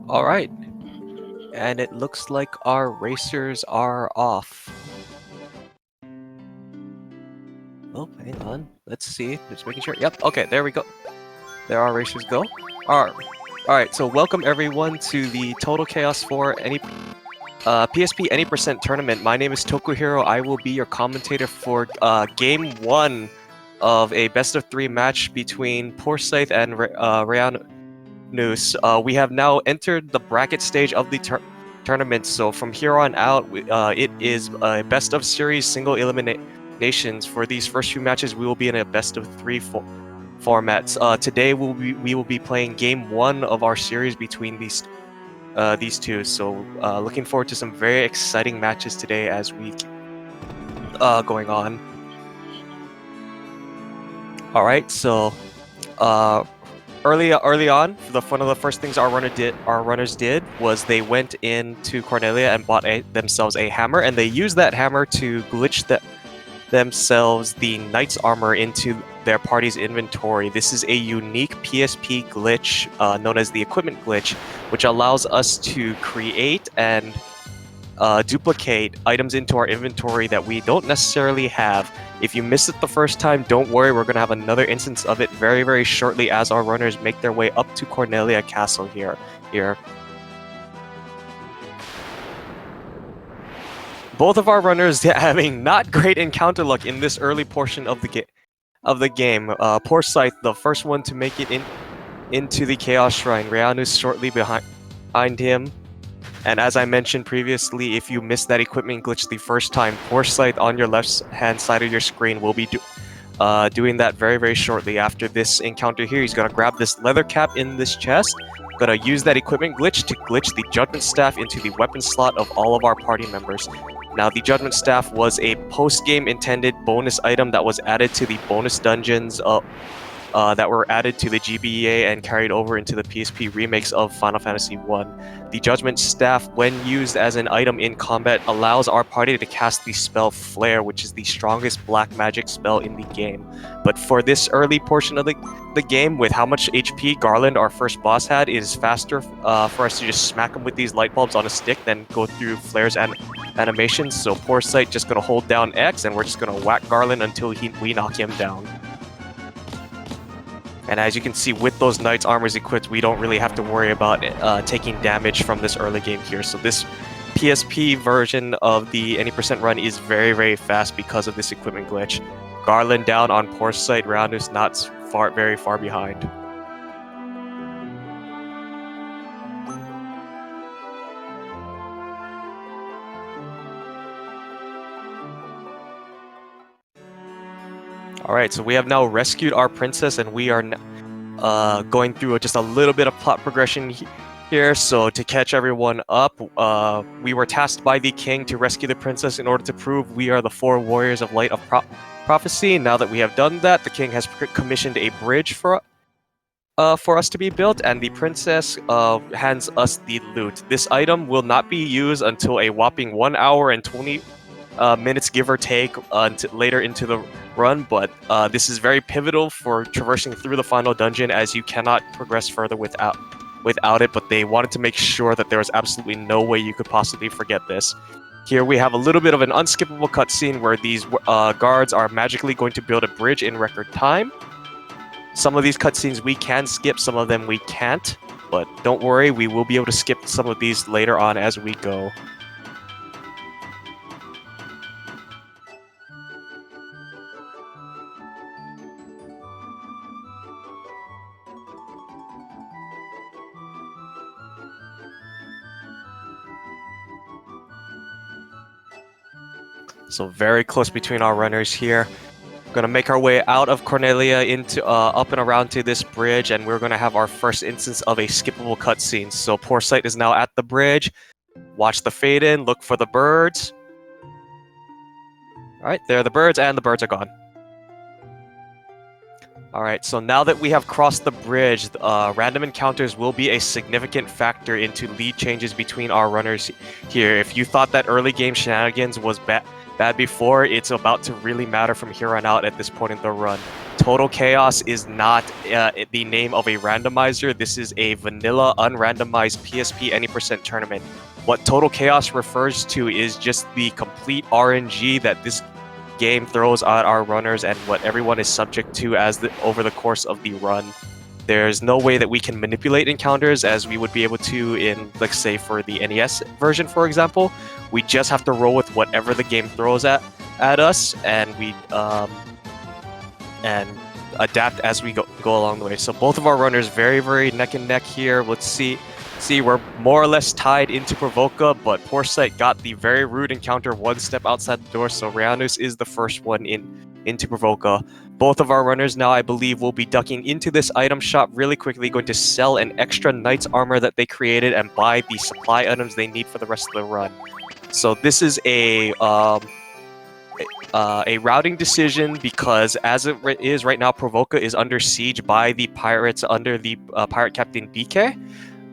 All right, and it looks like our racers are off. Oh, hang on. Let's see. Just making sure. Yep. Okay, there we go. There our racers go. All right. So welcome everyone to the Total Chaos 4 PSP Any Percent tournament. My name is Tokuhiro. I will be your commentator for Game 1 of a best-of-3 match between Poorscythe and Raeanus. We have now entered the bracket stage of the tournament, so from here on out, it is a best-of-series single eliminations. For these first few matches, we will be in a best-of-3 formats. Today, we will be playing Game 1 of our series between these two. So looking forward to some very exciting matches today as we going on. All right, so early on, one of the first things our runners did was they went into Cornelia and bought themselves a hammer, and they used that hammer to glitch themselves the knight's armor into their party's inventory. This is a unique PSP glitch known as the equipment glitch, which allows us to create and duplicate items into our inventory that we don't necessarily have. If you miss it the first time, don't worry, we're going to have another instance of it very, very shortly as our runners make their way up to Cornelia Castle here. Both of our runners having not great encounter luck in this early portion of the game. Poorscythe, the first one to make it into the Chaos Shrine. Raeanus shortly behind him. And as I mentioned previously, if you missed that equipment glitch the first time, Poorscythe on your left-hand side of your screen will be doing that very, very shortly after this encounter here. He's going to grab this leather cap in this chest, going to use that equipment glitch to glitch the Judgment Staff into the weapon slot of all of our party members. Now, the Judgment Staff was a post-game intended bonus item that was added to the bonus dungeons that were added to the GBA and carried over into the PSP remakes of Final Fantasy I. The Judgment Staff, when used as an item in combat, allows our party to cast the spell Flare, which is the strongest black magic spell in the game. But for this early portion of the game, with how much HP Garland, our first boss, had, it is faster for us to just smack him with these light bulbs on a stick than go through Flare's animations. So Poorscythe just going to hold down X, and we're just going to whack Garland until we knock him down. And as you can see, with those Knight's Armors equipped, we don't really have to worry about taking damage from this early game here. So this PSP version of the Any Percent run is very, very fast because of this equipment glitch. Garland down on Poorscythe, Raeanus not very far behind. All right, so we have now rescued our princess, and we are going through just a little bit of plot progression here. So to catch everyone up, we were tasked by the king to rescue the princess in order to prove we are the 4 warriors of light of prophecy. Now that we have done that, the king has commissioned a bridge for us to be built, and the princess hands us the loot. This item will not be used until a whopping 1 hour and 20 minutes, give or take, later into the run, but this is very pivotal for traversing through the final dungeon, as you cannot progress further without it, but they wanted to make sure that there was absolutely no way you could possibly forget this. Here we have a little bit of an unskippable cutscene where these guards are magically going to build a bridge in record time. Some of these cutscenes we can skip, some of them we can't, but don't worry, we will be able to skip some of these later on as we go. So very close between our runners here. Gonna make our way out of Cornelia into up and around to this bridge, and we're gonna have our first instance of a skippable cutscene. So Poorscythe is now at the bridge. Watch the fade in, look for the birds. All right, there are the birds, and the birds are gone. All right, so now that we have crossed the bridge, random encounters will be a significant factor into lead changes between our runners here. If you thought that early game shenanigans was bad before, it's about to really matter from here on out at this point in the run. Total Chaos is not the name of a randomizer. This is a vanilla unrandomized PSP any percent tournament. What Total Chaos refers to is just the complete RNG that this game throws at our runners and what everyone is subject to over the course of the run. There's no way that we can manipulate encounters as we would be able to in, let's say, for the NES version, for example. We just have to roll with whatever the game throws at us, and we and adapt as we go along the way. So both of our runners very, very neck and neck here. Let's see, we're more or less tied into Provoca, but Poorscythe got the very rude encounter one step outside the door, so Raeanus is the first one into Provoca. Both of our runners now, I believe, will be ducking into this item shop really quickly, going to sell an extra knight's armor that they created and buy the supply items they need for the rest of the run. So this is a routing decision because as it is right now, Provoca is under siege by the pirates under the pirate captain BK.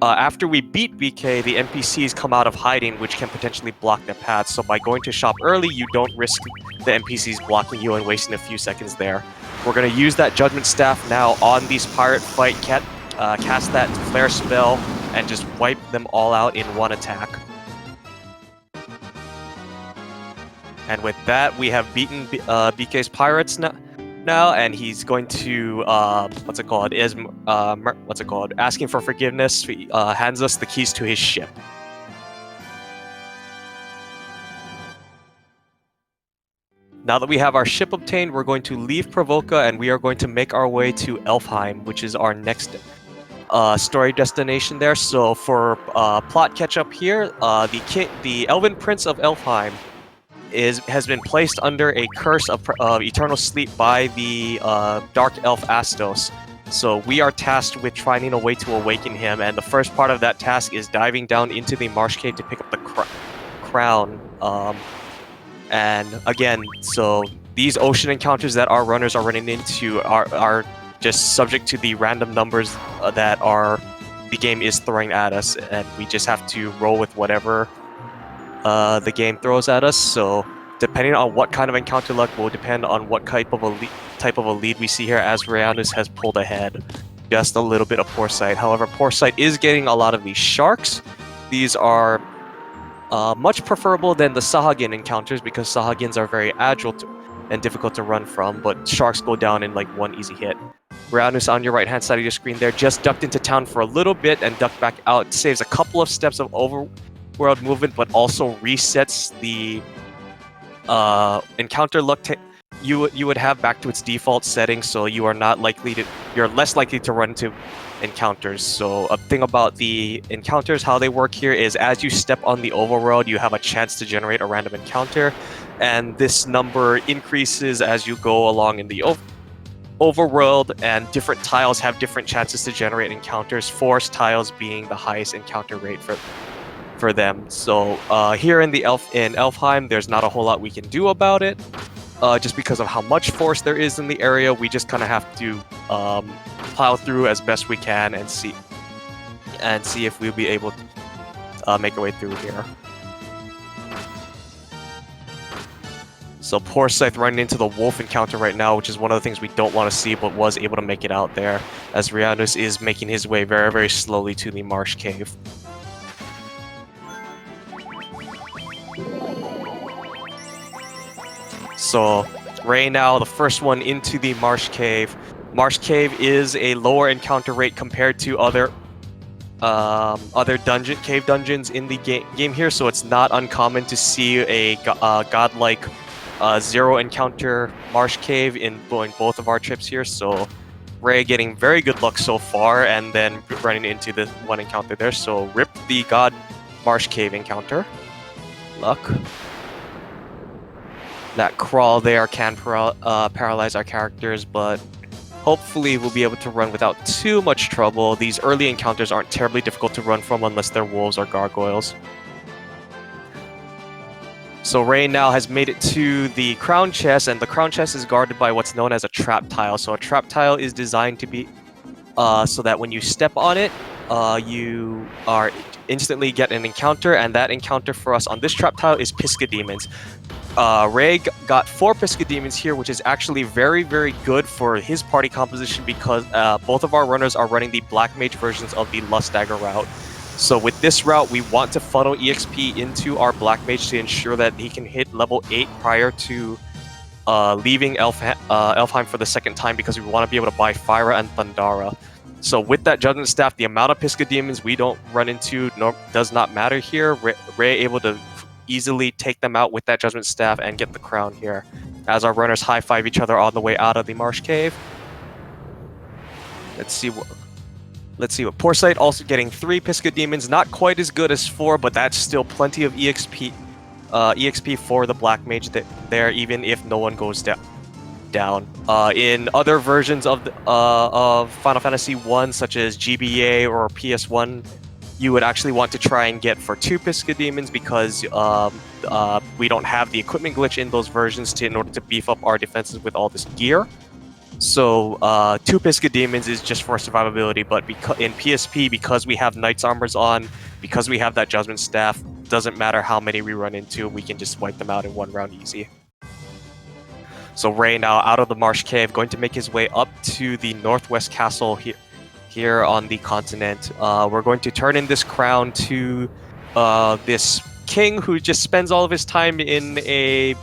After we beat BK, the NPCs come out of hiding, which can potentially block their paths. So by going to shop early, you don't risk the NPCs blocking you and wasting a few seconds there. We're going to use that Judgment Staff now on these pirate fight, cast that Flare spell, and just wipe them all out in one attack. And with that, we have beaten BK's pirates now, and he's going to asking for forgiveness. He hands us the keys to his ship. Now that we have our ship obtained, we're going to leave Provoca and we are going to make our way to Elfheim, which is our next story destination there. So for plot catch up here, the Elven Prince of Elfheim has been placed under a curse of eternal sleep by the dark elf Astos. So we are tasked with finding a way to awaken him, and the first part of that task is diving down into the marsh cave to pick up the crown. And again, so these ocean encounters that our runners are running into are just subject to the random numbers that the game is throwing at us, and we just have to roll with whatever the game throws at us. So depending on what kind of encounter luck will depend on what type of a lead we see here, as Raeanus has pulled ahead just a little bit of Poorscythe. However, Poorscythe is getting a lot of these sharks. These are much preferable than the Sahagin encounters because Sahagins are very agile and difficult to run from, but sharks go down in like one easy hit. Raeanus on your right hand side of your screen there just ducked into town for a little bit and ducked back out. Saves a couple of steps of overworld movement, but also resets the encounter luck you would have back to its default setting, so you're less likely to run into encounters. So a thing about the encounters, how they work here is as you step on the overworld, you have a chance to generate a random encounter, and this number increases as you go along in the overworld, and different tiles have different chances to generate encounters, forest tiles being the highest encounter rate for them. So here in Elfheim, there's not a whole lot we can do about it, just because of how much force there is in the area. We just kind of have to plow through as best we can and see if we'll be able to make our way through here. So Poorscythe running into the wolf encounter right now, which is one of the things we don't want to see, but was able to make it out there, as Raeanus is making his way very, very slowly to the marsh cave. So Ray now the first one into the marsh cave. Marsh cave is a lower encounter rate compared to other cave dungeons in the game here, so it's not uncommon to see a godlike zero encounter marsh cave in both of our trips here. So Ray getting very good luck so far, and then running into the one encounter there. So rip the god marsh cave encounter. Luck. That crawl there can paralyze our characters, but hopefully we'll be able to run without too much trouble. These early encounters aren't terribly difficult to run from unless they're wolves or gargoyles. So Ray now has made it to the crown chest, and the crown chest is guarded by what's known as a trap tile. So a trap tile is designed to be so that when you step on it, you are instantly get an encounter, and that encounter for us on this trap tile is Pisca Demons. Ray got 4 Piscademons here, which is actually very, very good for his party composition because both of our runners are running the Black Mage versions of the Lust Dagger route. So with this route, we want to funnel EXP into our Black Mage to ensure that he can hit level 8 prior to leaving Elfheim for the second time, because we want to be able to buy Fyra and Thundara. So with that Judgment Staff, the amount of Piscademons we don't run into does not matter here. Ray able to easily take them out with that Judgment Staff and get the crown here, as our runners high-five each other on the way out of the Marsh Cave. Let's see what Poorscythe also getting 3 Piscademons, not quite as good as 4, but that's still plenty of EXP for the Black Mage there, even if no one goes down. In other versions of Final Fantasy 1, such as GBA or PS1, you would actually want to try and get for 2 Piscademons, because we don't have the equipment glitch in those versions in order to beef up our defenses with all this gear. So 2 Piscademons is just for survivability, but in PSP, because we have Knight's Armors on, because we have that Judgment Staff, doesn't matter how many we run into, we can just wipe them out in one round easy. So Ray now out of the Marsh Cave, going to make his way up to the Northwest Castle here on the continent. We're going to turn in this crown to this king who just spends all of his time in a,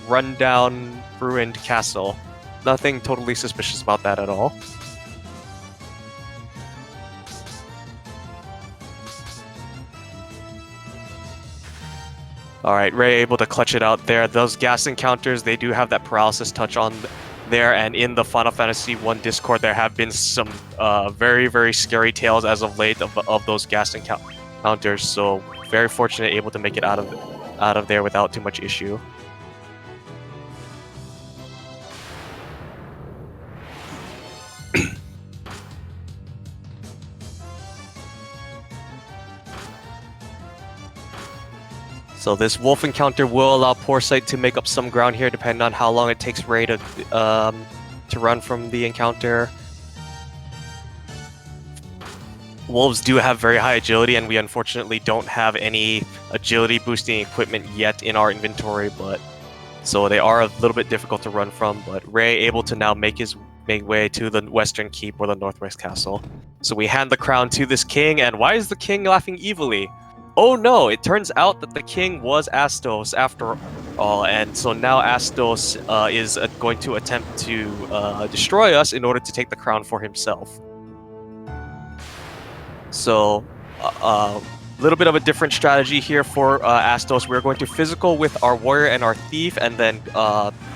rundown, ruined castle. Nothing totally suspicious about that at all. Alright, Ray able to clutch it out there. Those gas encounters, they do have that paralysis touch on there, and in the Final Fantasy 1 Discord, there have been some very, very scary tales as of late of those gas encounters, so very fortunate able to make it out of there without too much issue. So this wolf encounter will allow Poorscythe to make up some ground here, depending on how long it takes Ray to run from the encounter. Wolves do have very high agility, and we unfortunately don't have any agility boosting equipment yet in our inventory, so they are a little bit difficult to run from. But Ray able to now make his way to the Western Keep or the Northwest Castle. So we hand the crown to this king, and why is the king laughing evilly? Oh no, it turns out that the king was Astos after all, and so now Astos is going to attempt to destroy us in order to take the crown for himself. So, a little bit of a different strategy here for Astos. We're going to physical with our warrior and our thief, and then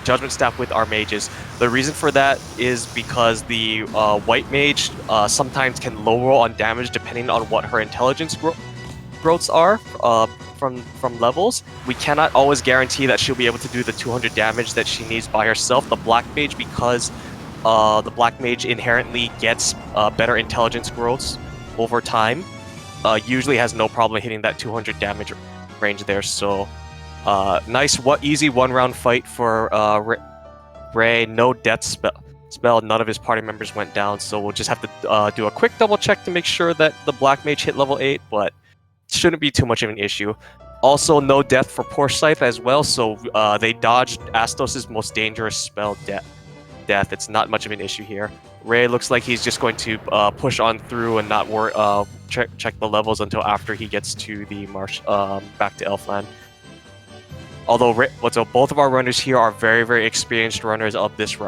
Judgment Staff with our mages. The reason for that is because the white mage sometimes can low roll on damage depending on what her intelligence growths are from levels. We cannot always guarantee that she'll be able to do the 200 damage that she needs by herself. The Black Mage, because the Black Mage inherently gets better intelligence growths over time, usually has no problem hitting that 200 damage range there. So nice, easy one-round fight for Ray. No death spell. None of his party members went down, so we'll just have to do a quick double check to make sure that the Black Mage hit level 8, but shouldn't be too much of an issue. Also, no death for Poorscythe as well, so they dodged Astos' most dangerous spell, death. It's not much of an issue here. Ray looks like he's just going to push on through and not check the levels until after he gets to the marsh, back to Elfland. Although both of our runners here are very, very experienced runners of this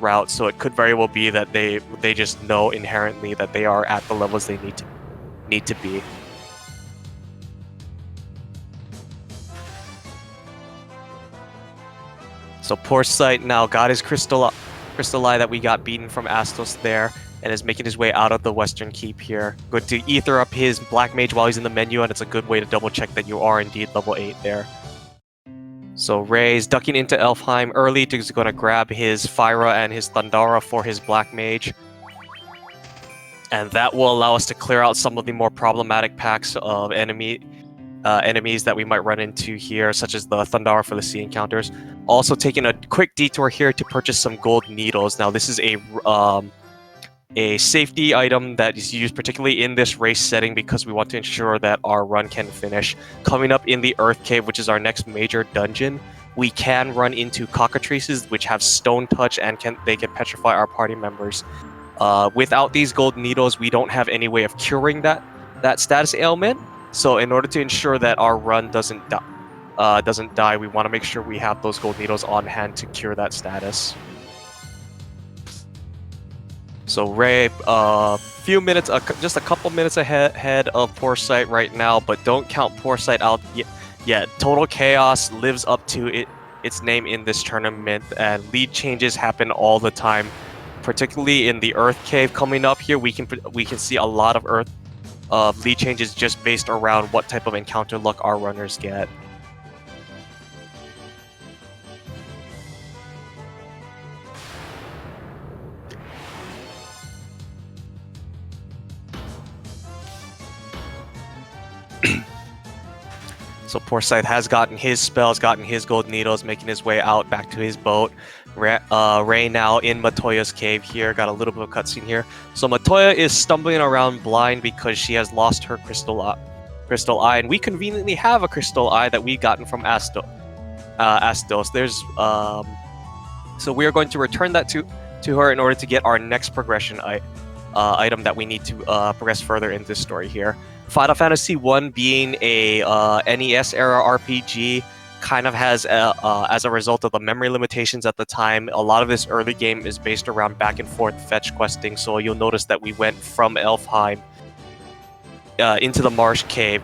route, so it could very well be that they just know inherently that they are at the levels they need to be. So Poorscythe now got his crystal eye that we got beaten from Astos there, and is making his way out of the Western Keep here. Going to ether up his Black Mage while he's in the menu, and it's a good way to double check that you are indeed level 8 there. So Ray's ducking into Elfheim early. He's going to grab his Fyra and his Thundara for his Black Mage. And that will allow us to clear out some of the more problematic packs of enemies that we might run into here, such as the Thundara for the sea encounters. Also taking a quick detour here to purchase some gold needles. Now this is a safety item that is used particularly in this race setting because we want to ensure that our run can finish. Coming up in the Earth Cave, which is our next major dungeon, we can run into cockatrices, which have stone touch and they can petrify our party members. Without these gold needles, we don't have any way of curing that status ailment. So in order to ensure that our run doesn't die, we want to make sure we have those gold needles on hand to cure that status. So Ray, few minutes, just a couple minutes ahead of Poorscythe right now, but don't count Poorscythe out yet. Total Chaos lives up to its name in this tournament, and lead changes happen all the time. Particularly in the Earth Cave coming up here, we can see a lot of lead changes just based around what type of encounter luck our runners get. So Poorscythe has gotten his spells, gotten his gold needles, making his way out back to his boat. Ray now in Matoya's cave here. Got a little bit of cutscene here. So Matoya is stumbling around blind because she has lost her crystal eye, and we conveniently have a crystal eye that we've gotten from Astos. So we are going to return that to her in order to get our next progression item that we need to progress further in this story here. Final Fantasy 1 being a NES era RPG kind of has, as a result of the memory limitations at the time, a lot of this early game is based around back and forth fetch questing. So you'll notice that we went from Elfheim into the Marsh Cave,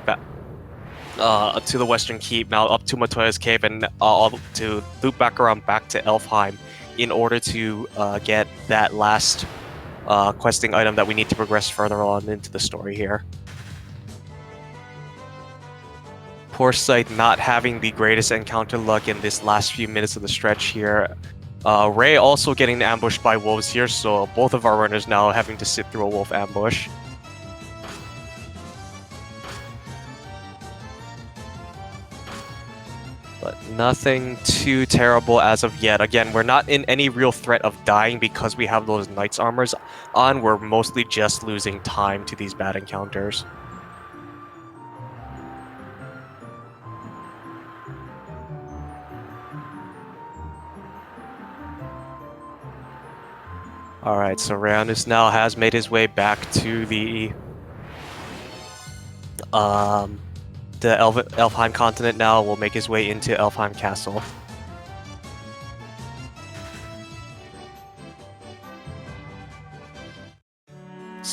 to the Western Keep, now up to Matoya's Cave, and all to loop back around back to Elfheim in order to get that last questing item that we need to progress further on into the story here. Poorscythe not having the greatest encounter luck in this last few minutes of the stretch here. Ray also getting ambushed by wolves here, so both of our runners now having to sit through a wolf ambush. But nothing too terrible as of yet. Again, we're not in any real threat of dying because we have those Knight's Armors on. We're mostly just losing time to these bad encounters. Alright, so Raeanus now has made his way back to the Elfheim continent now. Will make his way into Elfheim Castle.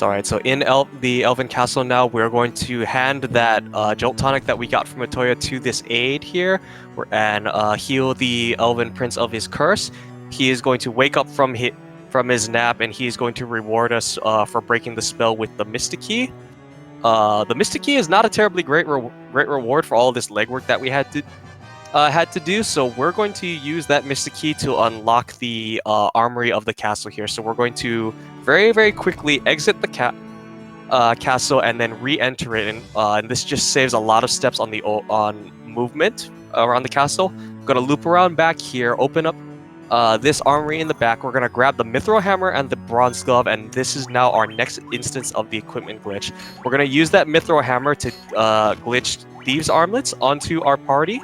Alright, so in the Elven Castle now, we're going to hand that Jolt Tonic that we got from Matoya to this aide here, and heal the Elven Prince of his curse. He is going to wake up from his nap, and he is going to reward us for breaking the spell with the Mystic Key. The Mystic Key is not a terribly great reward for all this legwork that we had to do, so we're going to use that Mystic Key to unlock the armory of the castle here. So we're going to very, very quickly exit the castle and then re-enter it, and this just saves a lot of steps on movement around the castle. I'm gonna loop around back here, open up this armory in the back. We're gonna grab the Mithril Hammer and the Bronze Glove, and this is now our next instance of the equipment glitch. We're gonna use that Mithril Hammer to glitch Thieves' Armlets onto our party,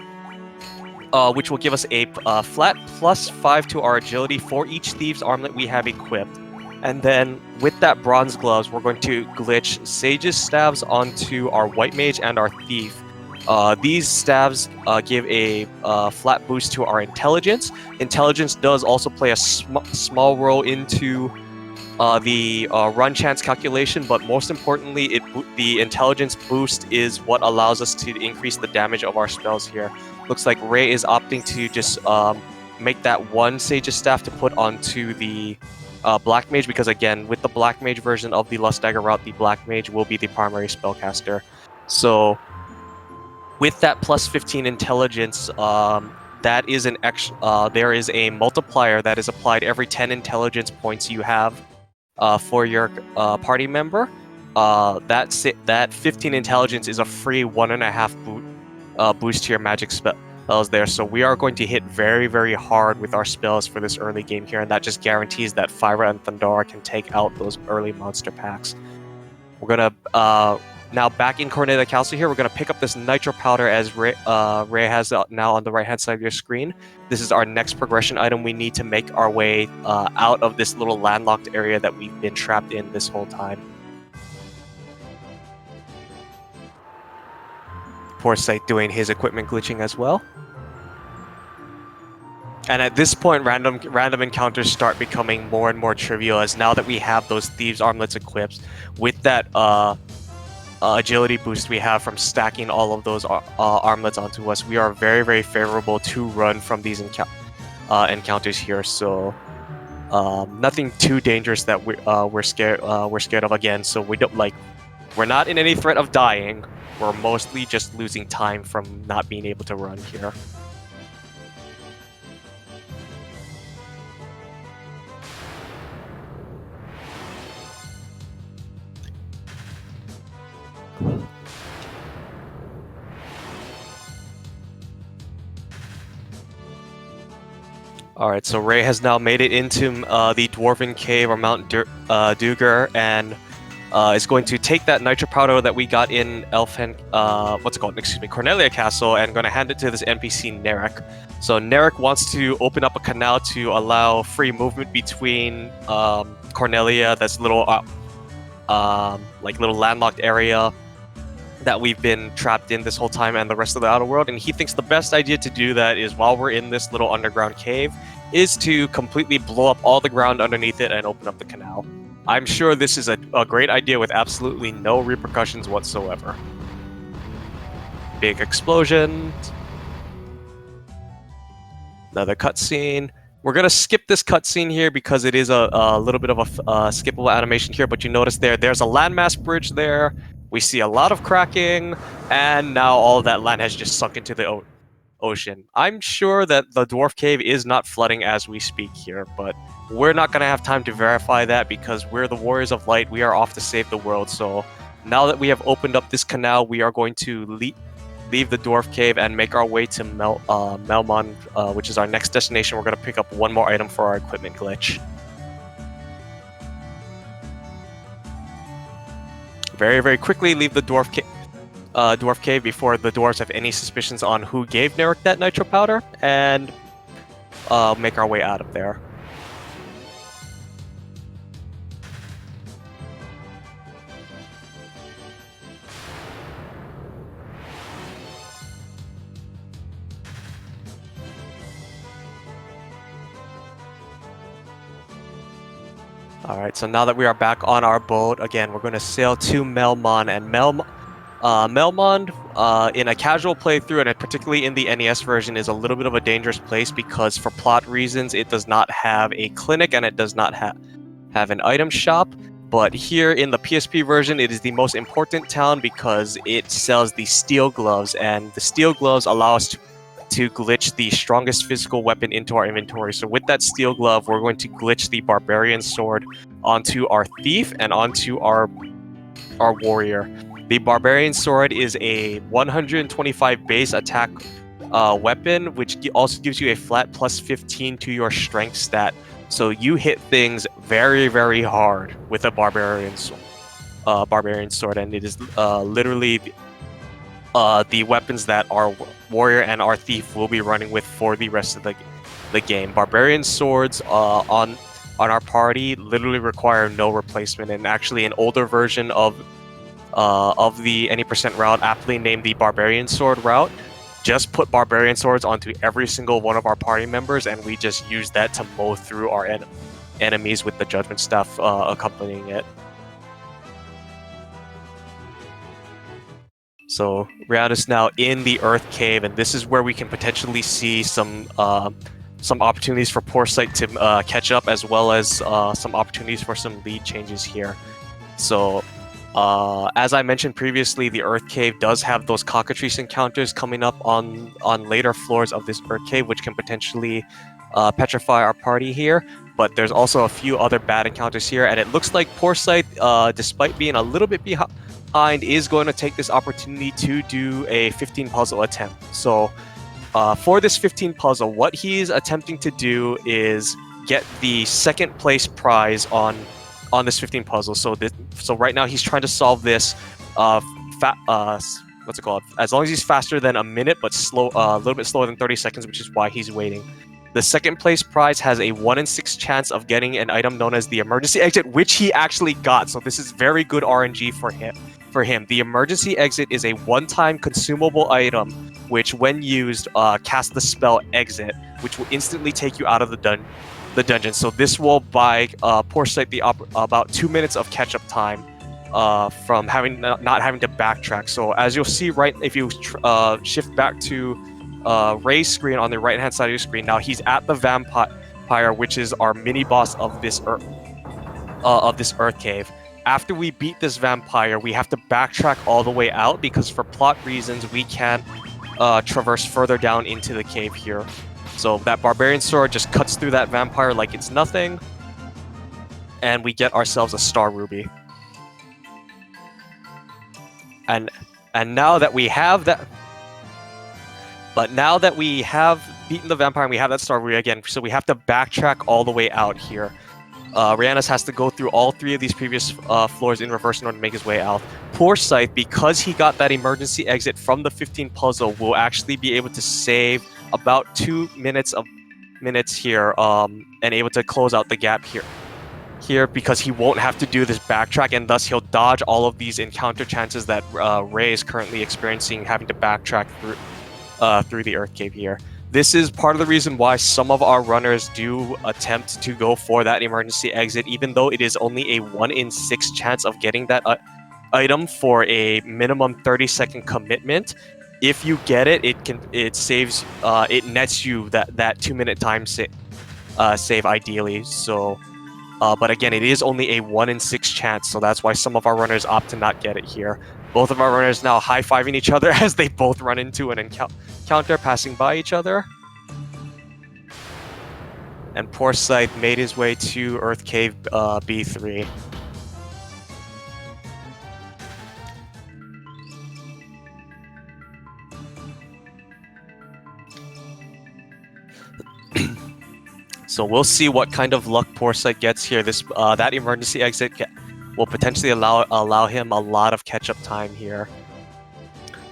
which will give us a flat +5 to our agility for each Thieves' Armlet we have equipped. And then with that Bronze Gloves, we're going to glitch Sage's Staves onto our White Mage and our Thief. These staves give a flat boost to our intelligence. Intelligence does also play a small role into the run chance calculation, but most importantly, the intelligence boost is what allows us to increase the damage of our spells here. Looks like Ray is opting to just make that one Sage's Staff to put onto the Black Mage, because again, with the Black Mage version of the Lust Dagger route, the Black Mage will be the primary spellcaster. So with that +15 intelligence, that is there is a multiplier that is applied every 10 intelligence points you have for your party member. That 15 intelligence is a free 1.5 boost to your magic spells there. So we are going to hit very, very hard with our spells for this early game here, and that just guarantees that Fyra and Thundara can take out those early monster packs. We're gonna Now back in Cornelia Castle here, we're going to pick up this nitro powder as Ray has now on the right hand side of your screen. This is our next progression item. We need to make our way out of this little landlocked area that we've been trapped in this whole time. Poorscythe doing his equipment glitching as well. And at this point, random encounters start becoming more and more trivial, as now that we have those Thieves Armlets equipped, with that agility boost we have from stacking all of those armlets onto us, we are very, very favorable to run from these encounters here. So nothing too dangerous that we're scared of again. So we're not in any threat of dying. We're mostly just losing time from not being able to run here. Alright, so Ray has now made it into the Dwarven Cave or Mount Duger, and is going to take that nitro powder that we got in Cornelia Castle, and going to hand it to this NPC Narek. So Narek wants to open up a canal to allow free movement between Cornelia, that's little little landlocked area that we've been trapped in this whole time, and the rest of the outer world. And he thinks the best idea to do that is, while we're in this little underground cave, is to completely blow up all the ground underneath it and open up the canal. I'm sure this is a great idea with absolutely no repercussions whatsoever. Big explosion. Another cutscene. We're going to skip this cutscene here because it is a little bit of a skippable animation here, but you notice there's a landmass bridge there. We see a lot of cracking, and now all of that land has just sunk into the ocean. I'm sure that the Dwarf Cave is not flooding as we speak here, but we're not going to have time to verify that because we're the Warriors of Light. We are off to save the world. So now that we have opened up this canal, we are going to leave the Dwarf Cave and make our way to Melmond, which is our next destination. We're going to pick up one more item for our equipment glitch. Very, very quickly leave the Dwarf Cave before the dwarves have any suspicions on who gave Narek that nitro powder, and make our way out of there. Alright, so now that we are back on our boat, again, we're going to sail to Melmond, and Melmond, in a casual playthrough, and particularly in the NES version, is a little bit of a dangerous place because, for plot reasons, it does not have a clinic and it does not have an item shop. But here in the PSP version, it is the most important town because it sells the steel gloves, and the steel gloves allow us to glitch the strongest physical weapon into our inventory. So with that steel glove, we're going to glitch the barbarian sword onto our thief and onto our warrior. The barbarian sword is a 125 base attack weapon, which also gives you a flat plus 15 to your strength stat. So you hit things very, very hard with a barbarian sword, and it is literally the weapons that our warrior and our thief will be running with for the rest of the game. Barbarian swords on our party literally require no replacement, and actually an older version of the any percent route, aptly named the Barbarian Sword route, just put barbarian swords onto every single one of our party members, and we just use that to mow through our enemies with the judgment staff accompanying it. So Raeanus now in the Earth Cave, and this is where we can potentially see some opportunities for Poorscythe to catch up, as well as some opportunities for some lead changes here. So as I mentioned previously, the Earth Cave does have those cockatrice encounters coming up on later floors of this Earth Cave, which can potentially petrify our party here. But there's also a few other bad encounters here, and it looks like Poorscythe, despite being a little bit behind, is going to take this opportunity to do a 15 puzzle attempt. So for this 15 puzzle, what he's attempting to do is get the second place prize on this 15 puzzle. So right now he's trying to solve this what's it called? As long as he's faster than a minute, but a little bit slower than 30 seconds, which is why he's waiting. The second place prize has a 1 in 6 chance of getting an item known as the emergency exit, which he actually got. So this is very good RNG for him. The emergency exit is a one-time consumable item, which when used, casts the spell exit, which will instantly take you out of the dungeon. So this will buy Poorscythe about 2 minutes of catch-up time from not having to backtrack. So as you'll see, right, if you shift back to Ray's screen on the right-hand side of your screen, now he's at the vampire, which is our mini boss of this earth cave. After we beat this vampire, we have to backtrack all the way out because for plot reasons we can't traverse further down into the cave here. So that barbarian sword just cuts through that vampire like it's nothing, and we get ourselves a star ruby. And now that we have that, now that we have beaten the vampire and we have that star ruby again, so we have to backtrack all the way out here. Raeanus has to go through all 3 of these previous floors in reverse in order to make his way out. Poorscythe, because he got that emergency exit from the 15 puzzle, will actually be able to save about 2 minutes here, and able to close out the gap here because he won't have to do this backtrack, and thus he'll dodge all of these encounter chances that Ray is currently experiencing, having to backtrack through the Earth Cave here. This is part of the reason why some of our runners do attempt to go for that emergency exit, even though it is only a 1 in 6 chance of getting that item for a minimum 30-second commitment. If you get it, it saves, it nets you that 2-minute time save ideally. So, but again, it is only a 1 in 6 chance, so that's why some of our runners opt to not get it here. Both of our runners now high-fiving each other as they both run into an encounter, passing by each other. And Poorscythe made his way to Earth Cave B3. So we'll see what kind of luck Poorscythe gets here. That emergency exit will potentially allow him a lot of catch-up time here.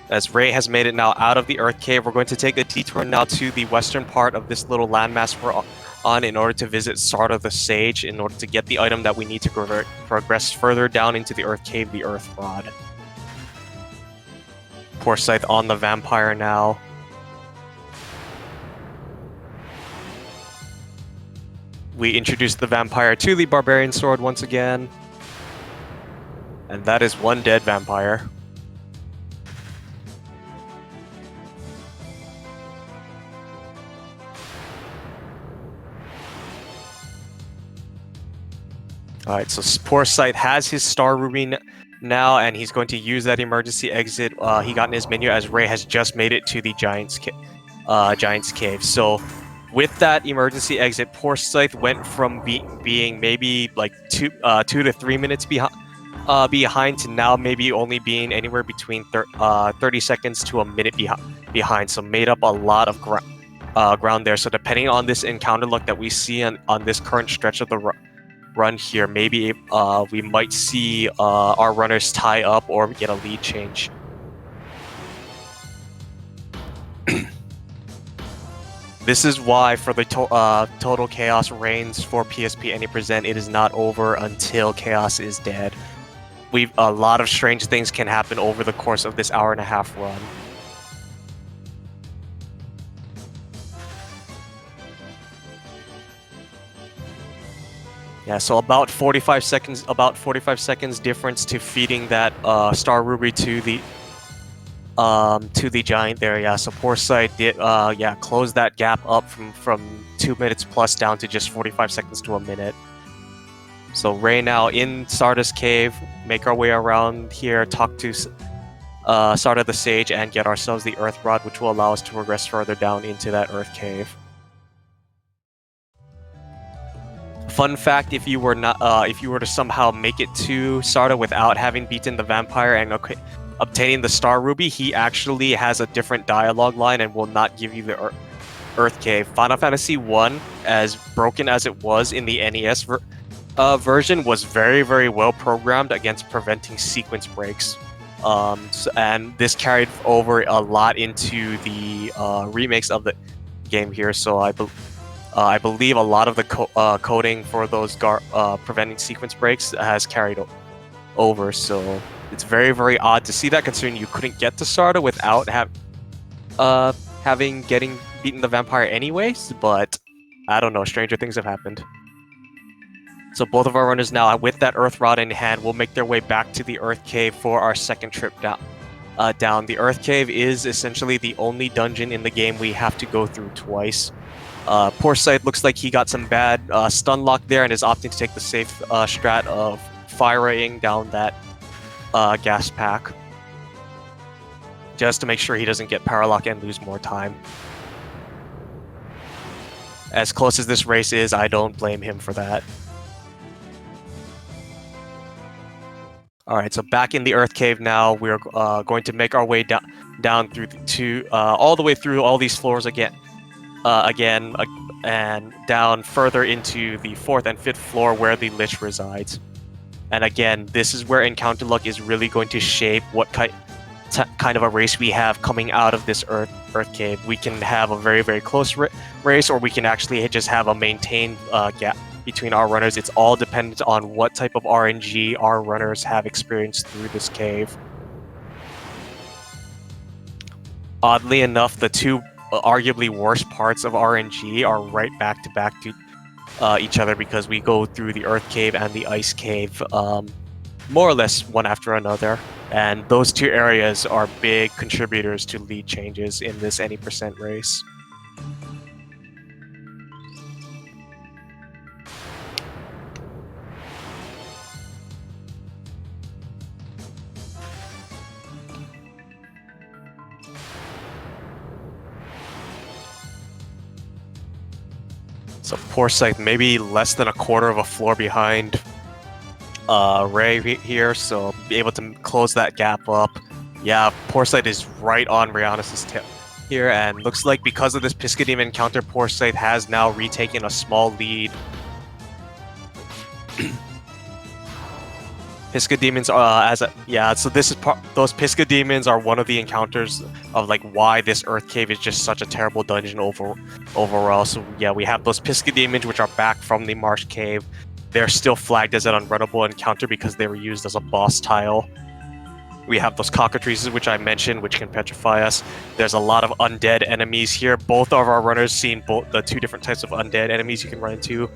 As Ray has made it now out of the Earth Cave, we're going to take a detour now to the western part of this little landmass we're on in order to visit Sarda the Sage, in order to get the item that we need to progress further down into the Earth Cave, the Earth Rod. Poorscythe on the vampire now. We introduced the vampire to the barbarian sword once again. And that is one dead vampire. Alright, so Poorscythe has his star ruby now, and he's going to use that emergency exit he got in his menu, as Ray has just made it to the Giant's Cave. So with that emergency exit, Poorscythe went from being maybe like 2 to 3 minutes behind to now maybe only being anywhere between 30 seconds to a minute behind. So made up a lot of ground there. So depending on this encounter luck that we see on this current stretch of the run here, maybe we might see our runners tie up or get a lead change. This is why for the Total Chaos reigns for PSP Any Present, it is not over until Chaos is dead. A lot of strange things can happen over the course of this hour-and-a-half run. Yeah, so about 45 seconds difference to feeding that Star Ruby to the giant there. Yeah, so Poorscythe did close that gap up from 2 minutes plus down to just 45 seconds to a minute. So Ray now in Sarda's cave, make our way around here, talk to Sarda the Sage, and get ourselves the Earth Rod, which will allow us to progress further down into that Earth Cave. Fun fact: if you were to somehow make it to Sarda without having beaten the vampire and obtaining the Star Ruby, he actually has a different dialogue line and will not give you the Earth Cave. Final Fantasy I, as broken as it was in the NES version, was very, very well programmed against preventing sequence breaks. And this carried over a lot into the remakes of the game here. So I believe a lot of the coding for those preventing sequence breaks has carried over. So it's very, very odd to see that, considering you couldn't get to Sarda without getting beaten the vampire anyways. But I don't know, stranger things have happened. So both of our runners now, with that Earth Rod in hand, will make their way back to the Earth Cave for our second trip down. The Earth Cave is essentially the only dungeon in the game we have to go through twice. Poorscythe looks like he got some bad stun lock there and is opting to take the safe strat of firing down that gas pack, just to make sure he doesn't get power lock and lose more time. As close as this race is, I don't blame him for that. Alright, so back in the Earth Cave now, we're going to make our way down through all the way through all these floors again, and down further into the 4th and 5th floor where the Lich resides. And again, this is where encounter luck is really going to shape what kind of a race we have coming out of this Earth Cave. We can have a very, very close race, or we can actually just have a maintained gap between our runners. It's all dependent on what type of RNG our runners have experienced through this cave. Oddly enough, the two arguably worst parts of RNG are right back to back to each other, because we go through the Earth Cave and the Ice Cave more or less one after another, and those two areas are big contributors to lead changes in this any percent race. So Poorscythe maybe less than a quarter of a floor behind Ray here, so be able to close that gap up. Yeah, Poorscythe is right on Raeanus' tail here, and looks like because of this Piscademon encounter, Poorscythe has now retaken a small lead. Piscademons so this is those Piscademons are one of the encounters of like why this Earth Cave is just such a terrible dungeon overall. So yeah, we have those Piscademons which are back from the Marsh Cave. They're still flagged as an unrunnable encounter because they were used as a boss tile. We have those cockatrices which I mentioned, which can petrify us. There's a lot of undead enemies here. Both of our runners seen both the two different types of undead enemies you can run into.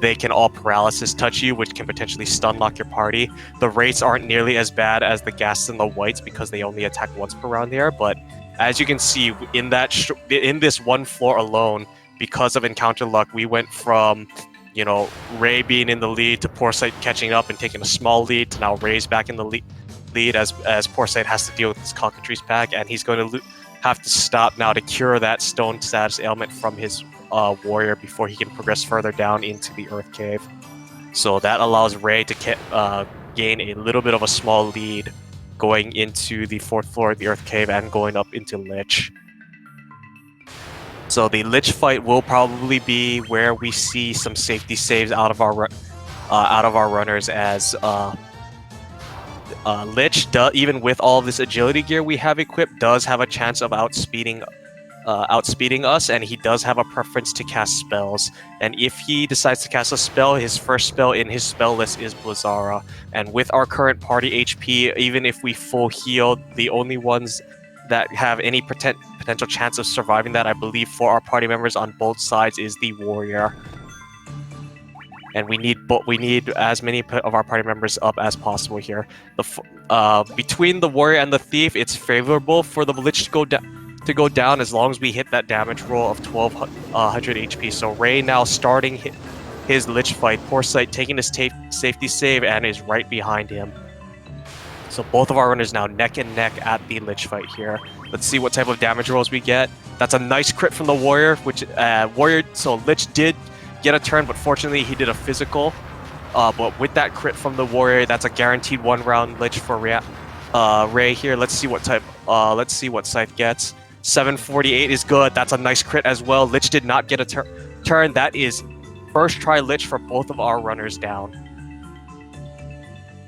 They can all paralysis touch you, which can potentially stun lock your party. The rates aren't nearly as bad as the Ghasts and the Whites because they only attack once per round there, but as you can see, in this one floor alone, because of encounter luck, we went from, you know, Ray being in the lead to Poorscythe catching up and taking a small lead to now Ray's back in the lead as Poorscythe has to deal with this cockatrice pack, and he's going to have to stop now to cure that stone status ailment from his warrior before he can progress further down into the Earth Cave. So that allows Ray to gain a little bit of a small lead going into the 4th floor of the Earth Cave and going up into Lich. So the Lich fight will probably be where we see some safety saves out of our runners, as Lich, even with all of this agility gear we have equipped, does have a chance of outspeeding us, and he does have a preference to cast spells. And if he decides to cast a spell, his first spell in his spell list is Blizzara. And with our current party HP, even if we full heal, the only ones that have any potential chance of surviving that, I believe, for our party members on both sides, is the warrior. And we need as many of our party members up as possible here. Between the warrior and the thief, it's favorable for the Lich to go down as long as we hit that damage roll of 1200 HP. So Ray now starting his Lich fight, Poorscythe taking his safety save and is right behind him. So both of our runners now neck and neck at the Lich fight here. Let's see what type of damage rolls we get. That's a nice crit from the warrior, so Lich did get a turn, but fortunately he did a physical. But with that crit from the warrior, that's a guaranteed 1-round Lich for Ray here. Let's see what Scythe gets. 748 is good. That's a nice crit as well. Lich did not get a turn. That is first try Lich for both of our runners down.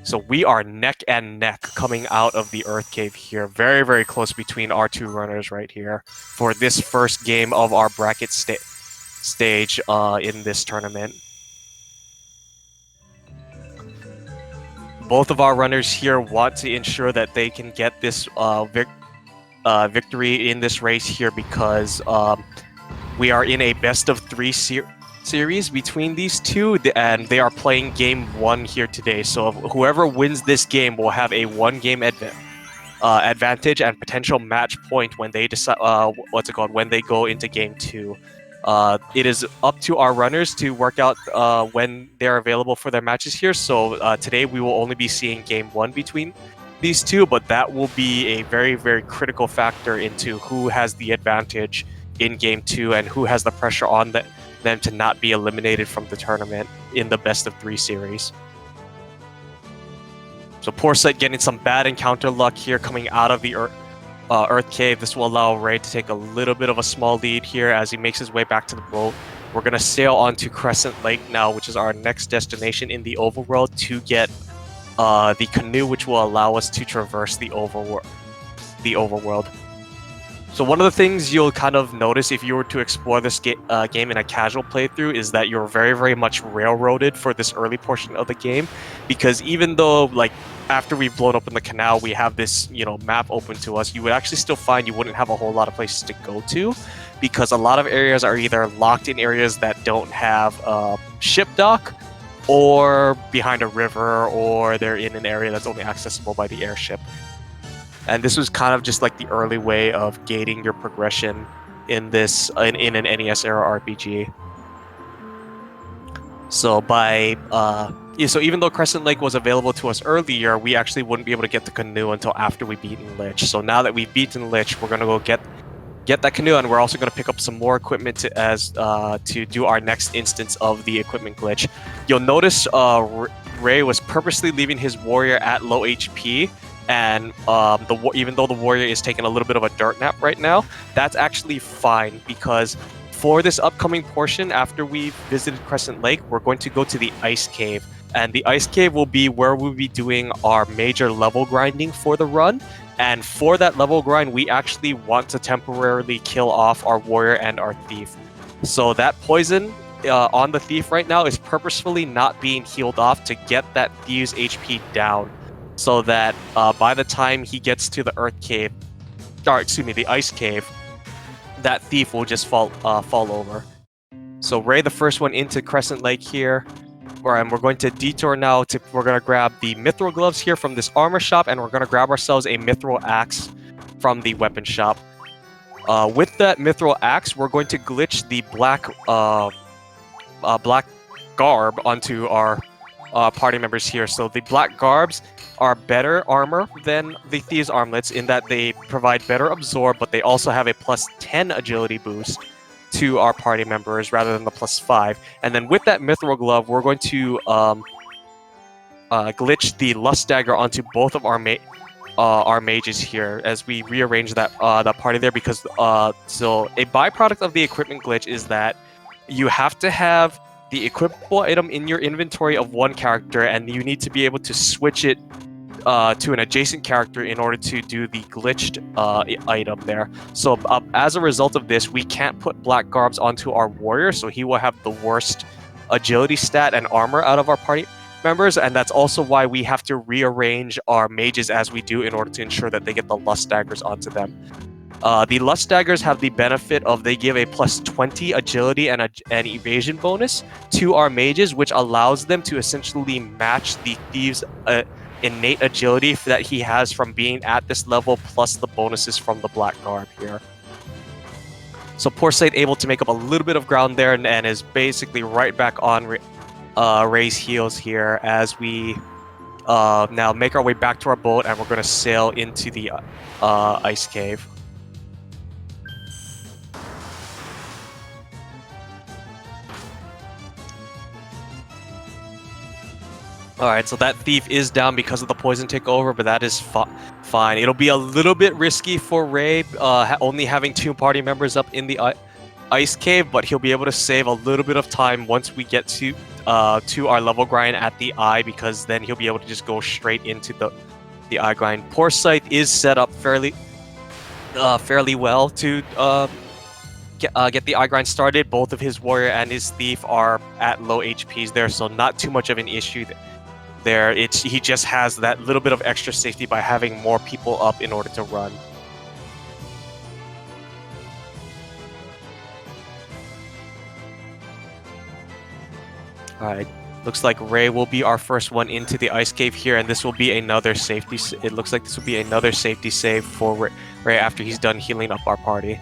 So we are neck and neck coming out of the Earth Cave here. Very, very close between our two runners right here for this first game of our bracket stage in this tournament. Both of our runners here want to ensure that they can get this victory in this race here because we are in a best-of-3 series between these two, and they are playing game 1 here today. So whoever wins this game will have a 1-game advantage and potential match point when they decide when they go into game 2. It is up to our runners to work out when they're available for their matches here. So today we will only be seeing game 1 between these two, but that will be a very, very critical factor into who has the advantage in game 2 and who has the pressure on them to not be eliminated from the tournament in the best-of-3 series. So Poorscythe getting some bad encounter luck here coming out of the Earth Cave. This will allow Ray to take a little bit of a small lead here as he makes his way back to the boat. We're going to sail onto Crescent Lake now, which is our next destination in the overworld, to get the canoe, which will allow us to traverse the overworld. So one of the things you'll kind of notice if you were to explore this game in a casual playthrough is that you're very, very much railroaded for this early portion of the game, because even though, like, after we've blown open the canal, we have this, map open to us, you would actually still find you wouldn't have a whole lot of places to go to, because a lot of areas are either locked in areas that don't have ship dock, or behind a river, or they're in an area that's only accessible by the airship. And this was kind of just like the early way of gating your progression in this in an NES era RPG. So so even though Crescent Lake was available to us earlier, we actually wouldn't be able to get the canoe until after we beaten Lich. So now that we've beaten Lich, we're gonna go get that canoe, and we're also gonna pick up some more equipment to do our next instance of the equipment glitch. You'll notice Ray was purposely leaving his warrior at low HP. And even though the warrior is taking a little bit of a dirt nap right now, that's actually fine, because for this upcoming portion, after we visited Crescent Lake, we're going to go to the Ice Cave. And the Ice Cave will be where we'll be doing our major level grinding for the run. And for that level grind, we actually want to temporarily kill off our warrior and our thief. So that poison on the thief right now is purposefully not being healed off to get that thief's HP down, so that by the time he gets to the the Ice Cave, that thief will just fall over. So Ray, the first one into Crescent Lake here, and we're going to detour now. We're going to grab the mithril gloves here from this armor shop, and we're going to grab ourselves a mithril axe from the weapon shop. With that mithril axe, we're going to glitch the black garb onto our party members here. So the black garbs are better armor than the Thieves' Armlets in that they provide better absorb, but they also have a plus 10 agility boost to our party members rather than the plus 5. And then with that mithril glove, we're going to glitch the lust dagger onto both of our mages here as we rearrange that party there, because so a byproduct of the equipment glitch is that you have to have the equipable item in your inventory of one character, and you need to be able to switch it to an adjacent character in order to do the glitched item there. So as a result of this, we can't put black garbs onto our warrior, so he will have the worst agility stat and armor out of our party members, and that's also why we have to rearrange our mages as we do in order to ensure that they get the lust daggers onto them. The lust daggers have the benefit of they give a plus 20 agility and an evasion bonus to our mages, which allows them to essentially match the thieves' innate agility that he has from being at this level, plus the bonuses from the black garb here. So Poorscythe able to make up a little bit of ground there, and is basically right back on Ray's heels here as we now make our way back to our boat, and we're going to sail into the Ice Cave. Alright, so that thief is down because of the poison takeover, but that is fine. It'll be a little bit risky for Ray, only having 2 party members up in the Ice Cave, but he'll be able to save a little bit of time once we get to to our level grind at the eye, because then he'll be able to just go straight into the eye grind. Poorscythe is set up fairly well to get the eye grind started. Both of his warrior and his thief are at low HPs there, so not too much of an issue there. He just has that little bit of extra safety by having more people up in order to run. Alright, looks like Ray will be our first one into the ice cave here, and this will be another safety. It looks like this will be another safety save for Ray after he's done healing up our party.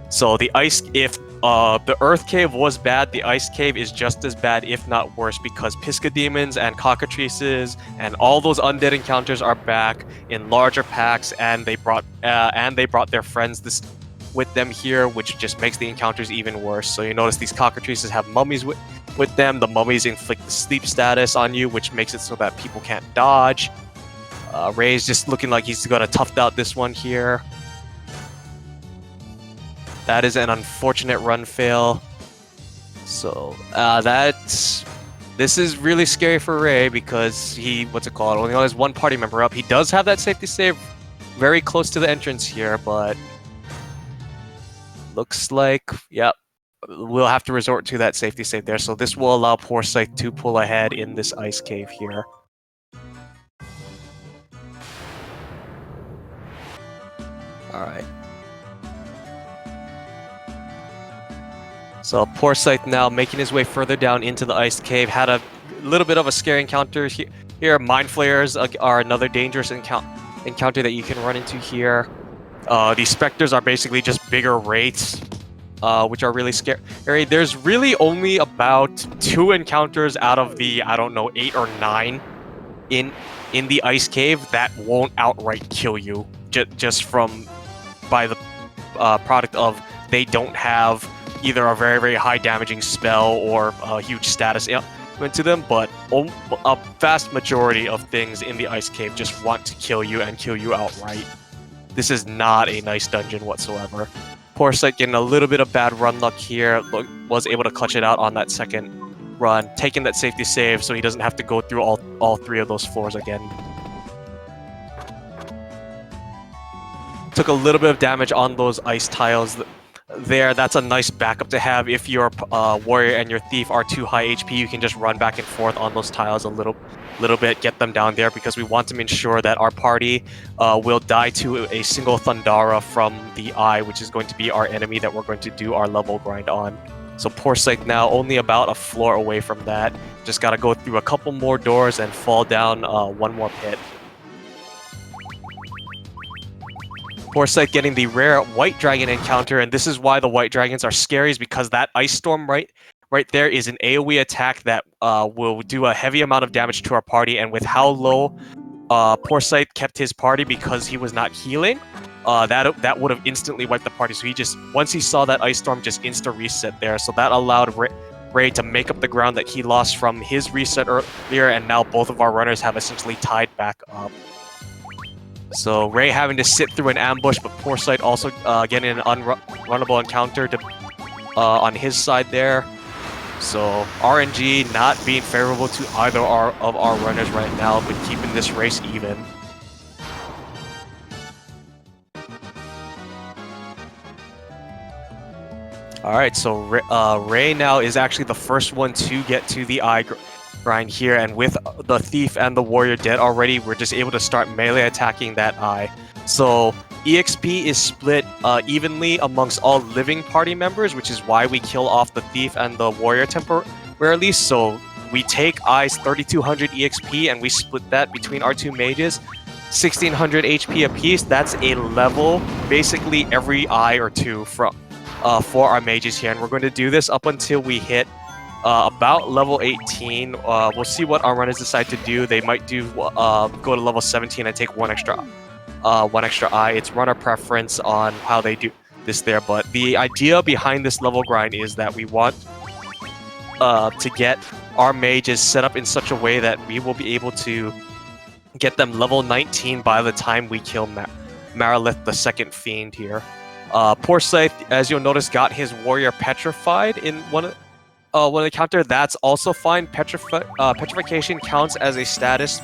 So the ice, if the earth cave was bad, the ice cave is just as bad, if not worse, because Pisca demons and cockatrices and all those undead encounters are back in larger packs, and they brought their friends with them here, which just makes the encounters even worse. So you notice these cockatrices have mummies with them. The mummies inflict the sleep status on you, which makes it so that people can't dodge. Ray's just looking like he's gonna tough out this one here. That is an unfortunate run fail. So this is really scary for Ray, because he only has one party member up. He does have that safety save very close to the entrance here, but looks like, yep, we'll have to resort to that safety save there. So this will allow Poorscythe to pull ahead in this ice cave here. Alright. So Poorscythe now making his way further down into the ice cave. Had a little bit of a scary encounter here. Mind flayers are another dangerous encounter that you can run into here. These specters are basically just bigger wraiths, which are really scary. There's really only about 2 encounters out of the, I don't know, 8 or 9 in the ice cave that won't outright kill you, just by the product of they don't have either a very, very high damaging spell or a huge status element to them, but a vast majority of things in the ice cave just want to kill you and kill you outright. This is not a nice dungeon whatsoever. Poorscythe getting a little bit of bad run luck here, was able to clutch it out on that second run, taking that safety save so he doesn't have to go through all 3 of those floors again. Took a little bit of damage on those ice tiles there. That's a nice backup to have. If your warrior and your thief are too high HP, you can just run back and forth on those tiles a little bit, get them down there, because we want to ensure that our party will die to a single Thundara from the eye, which is going to be our enemy that we're going to do our level grind on. So Poorscythe now only about a floor away from that. Just got to go through a couple more doors and fall down one more pit. Poorscythe getting the rare white dragon encounter, and this is why the white dragons are scary, is because that ice storm right there is an AoE attack that will do a heavy amount of damage to our party. And with how low Poorscythe kept his party because he was not healing, that would have instantly wiped the party. So he just, once he saw that ice storm, just insta reset there. So that allowed Ray to make up the ground that he lost from his reset earlier, and now both of our runners have essentially tied back up. So Ray having to sit through an ambush, but Poorscythe also getting an unrunnable encounter on his side there. So RNG not being favorable to either of our runners right now, but keeping this race even. Alright, so Ray now is actually the first one to get to the eye grind here, and with the thief and the warrior dead already, we're just able to start melee attacking that eye. So EXP is split evenly amongst all living party members, which is why we kill off the thief and the warrior temporarily. So we take Eye's 3200 EXP and we split that between our 2 mages, 1600 HP apiece. That's a level, basically every eye or 2 for our mages here, and we're going to do this up until we hit about level 18. We'll see what our runners decide to do. They might do go to level 17 and take one extra eye. It's runner preference on how they do this there, but the idea behind this level grind is that we want to get our mages set up in such a way that we will be able to get them level 19 by the time we kill Marilith, the second fiend here. Poorscythe, as you'll notice, got his warrior petrified in one When the counter, that's also fine. Petrification counts as a status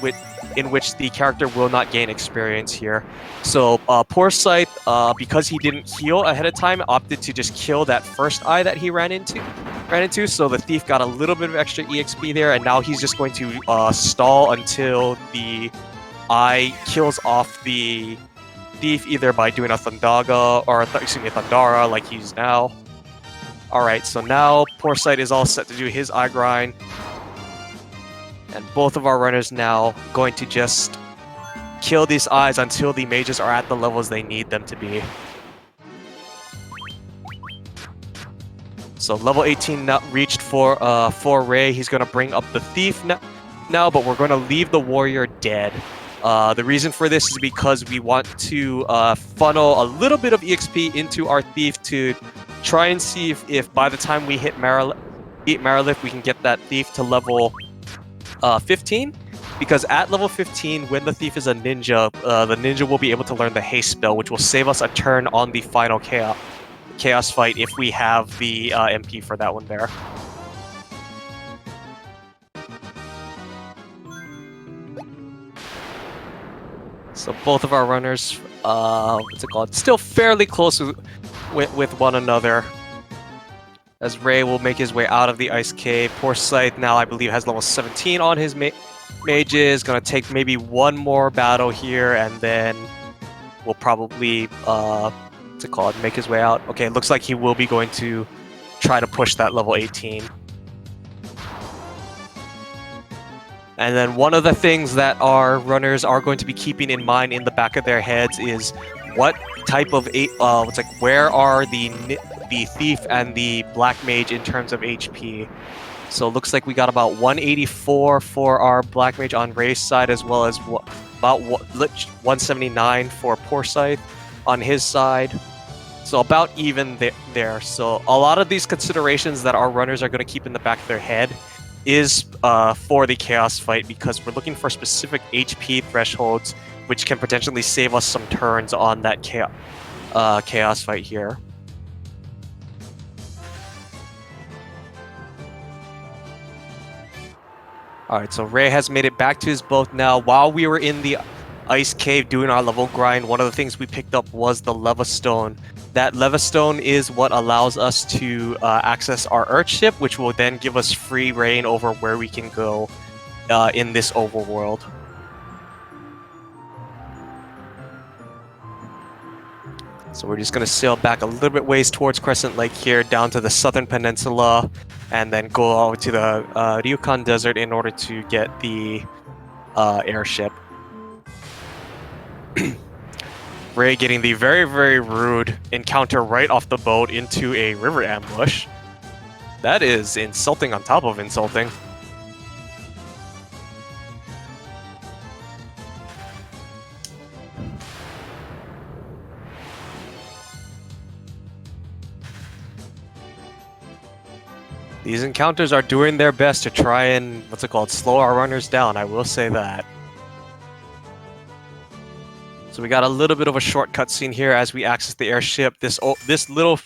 in which the character will not gain experience here. So Poorscythe, because he didn't heal ahead of time, opted to just kill that first eye that he ran into. So the thief got a little bit of extra EXP there, and now he's just going to stall until the eye kills off the thief, either by doing a Thundaga or Thundara like he's now. Alright, so now Poorscythe is all set to do his eye grind. And both of our runners now going to just kill these eyes until the mages are at the levels they need them to be. So level 18 not reached for Ray. He's going to bring up the thief now, but we're going to leave the warrior dead. The reason for this is because we want to funnel a little bit of EXP into our thief to try and see if by the time we hit Marilith, we can get that thief to level 15. Because at level 15, when the thief is a ninja, the ninja will be able to learn the haste spell, which will save us a turn on the final chaos fight if we have the MP for that one there. So both of our runners, still fairly close with one another. As Ray will make his way out of the ice cave. Poorscythe now, I believe, has level 17 on his mages. Gonna take maybe one more battle here, and then we'll probably, make his way out. Okay, it looks like he will be going to try to push that level 18. And then one of the things that our runners are going to be keeping in mind in the back of their heads is what type of where are the thief and the black mage in terms of HP. So it looks like we got about 184 for our black mage on Ray's side, as well as about 179 for Poorscythe on his side. So about even there. So a lot of these considerations that our runners are going to keep in the back of their head is for the chaos fight, because we're looking for specific HP thresholds which can potentially save us some turns on that chaos fight here. Alright, so Ray has made it back to his boat now. While we were in the ice cave doing our level grind, one of the things we picked up was the Leva Stone. That Leva Stone is what allows us to access our Earthship, which will then give us free reign over where we can go in this overworld. So we're just going to sail back a little bit ways towards Crescent Lake here, down to the southern peninsula, and then go over to the Ryukhan Desert in order to get the airship. Ray getting the very, very rude encounter right off the boat into a river ambush. That is insulting on top of insulting. These encounters are doing their best to try and, slow our runners down, I will say that. So we got a little bit of a short cutscene here as we access the airship. This little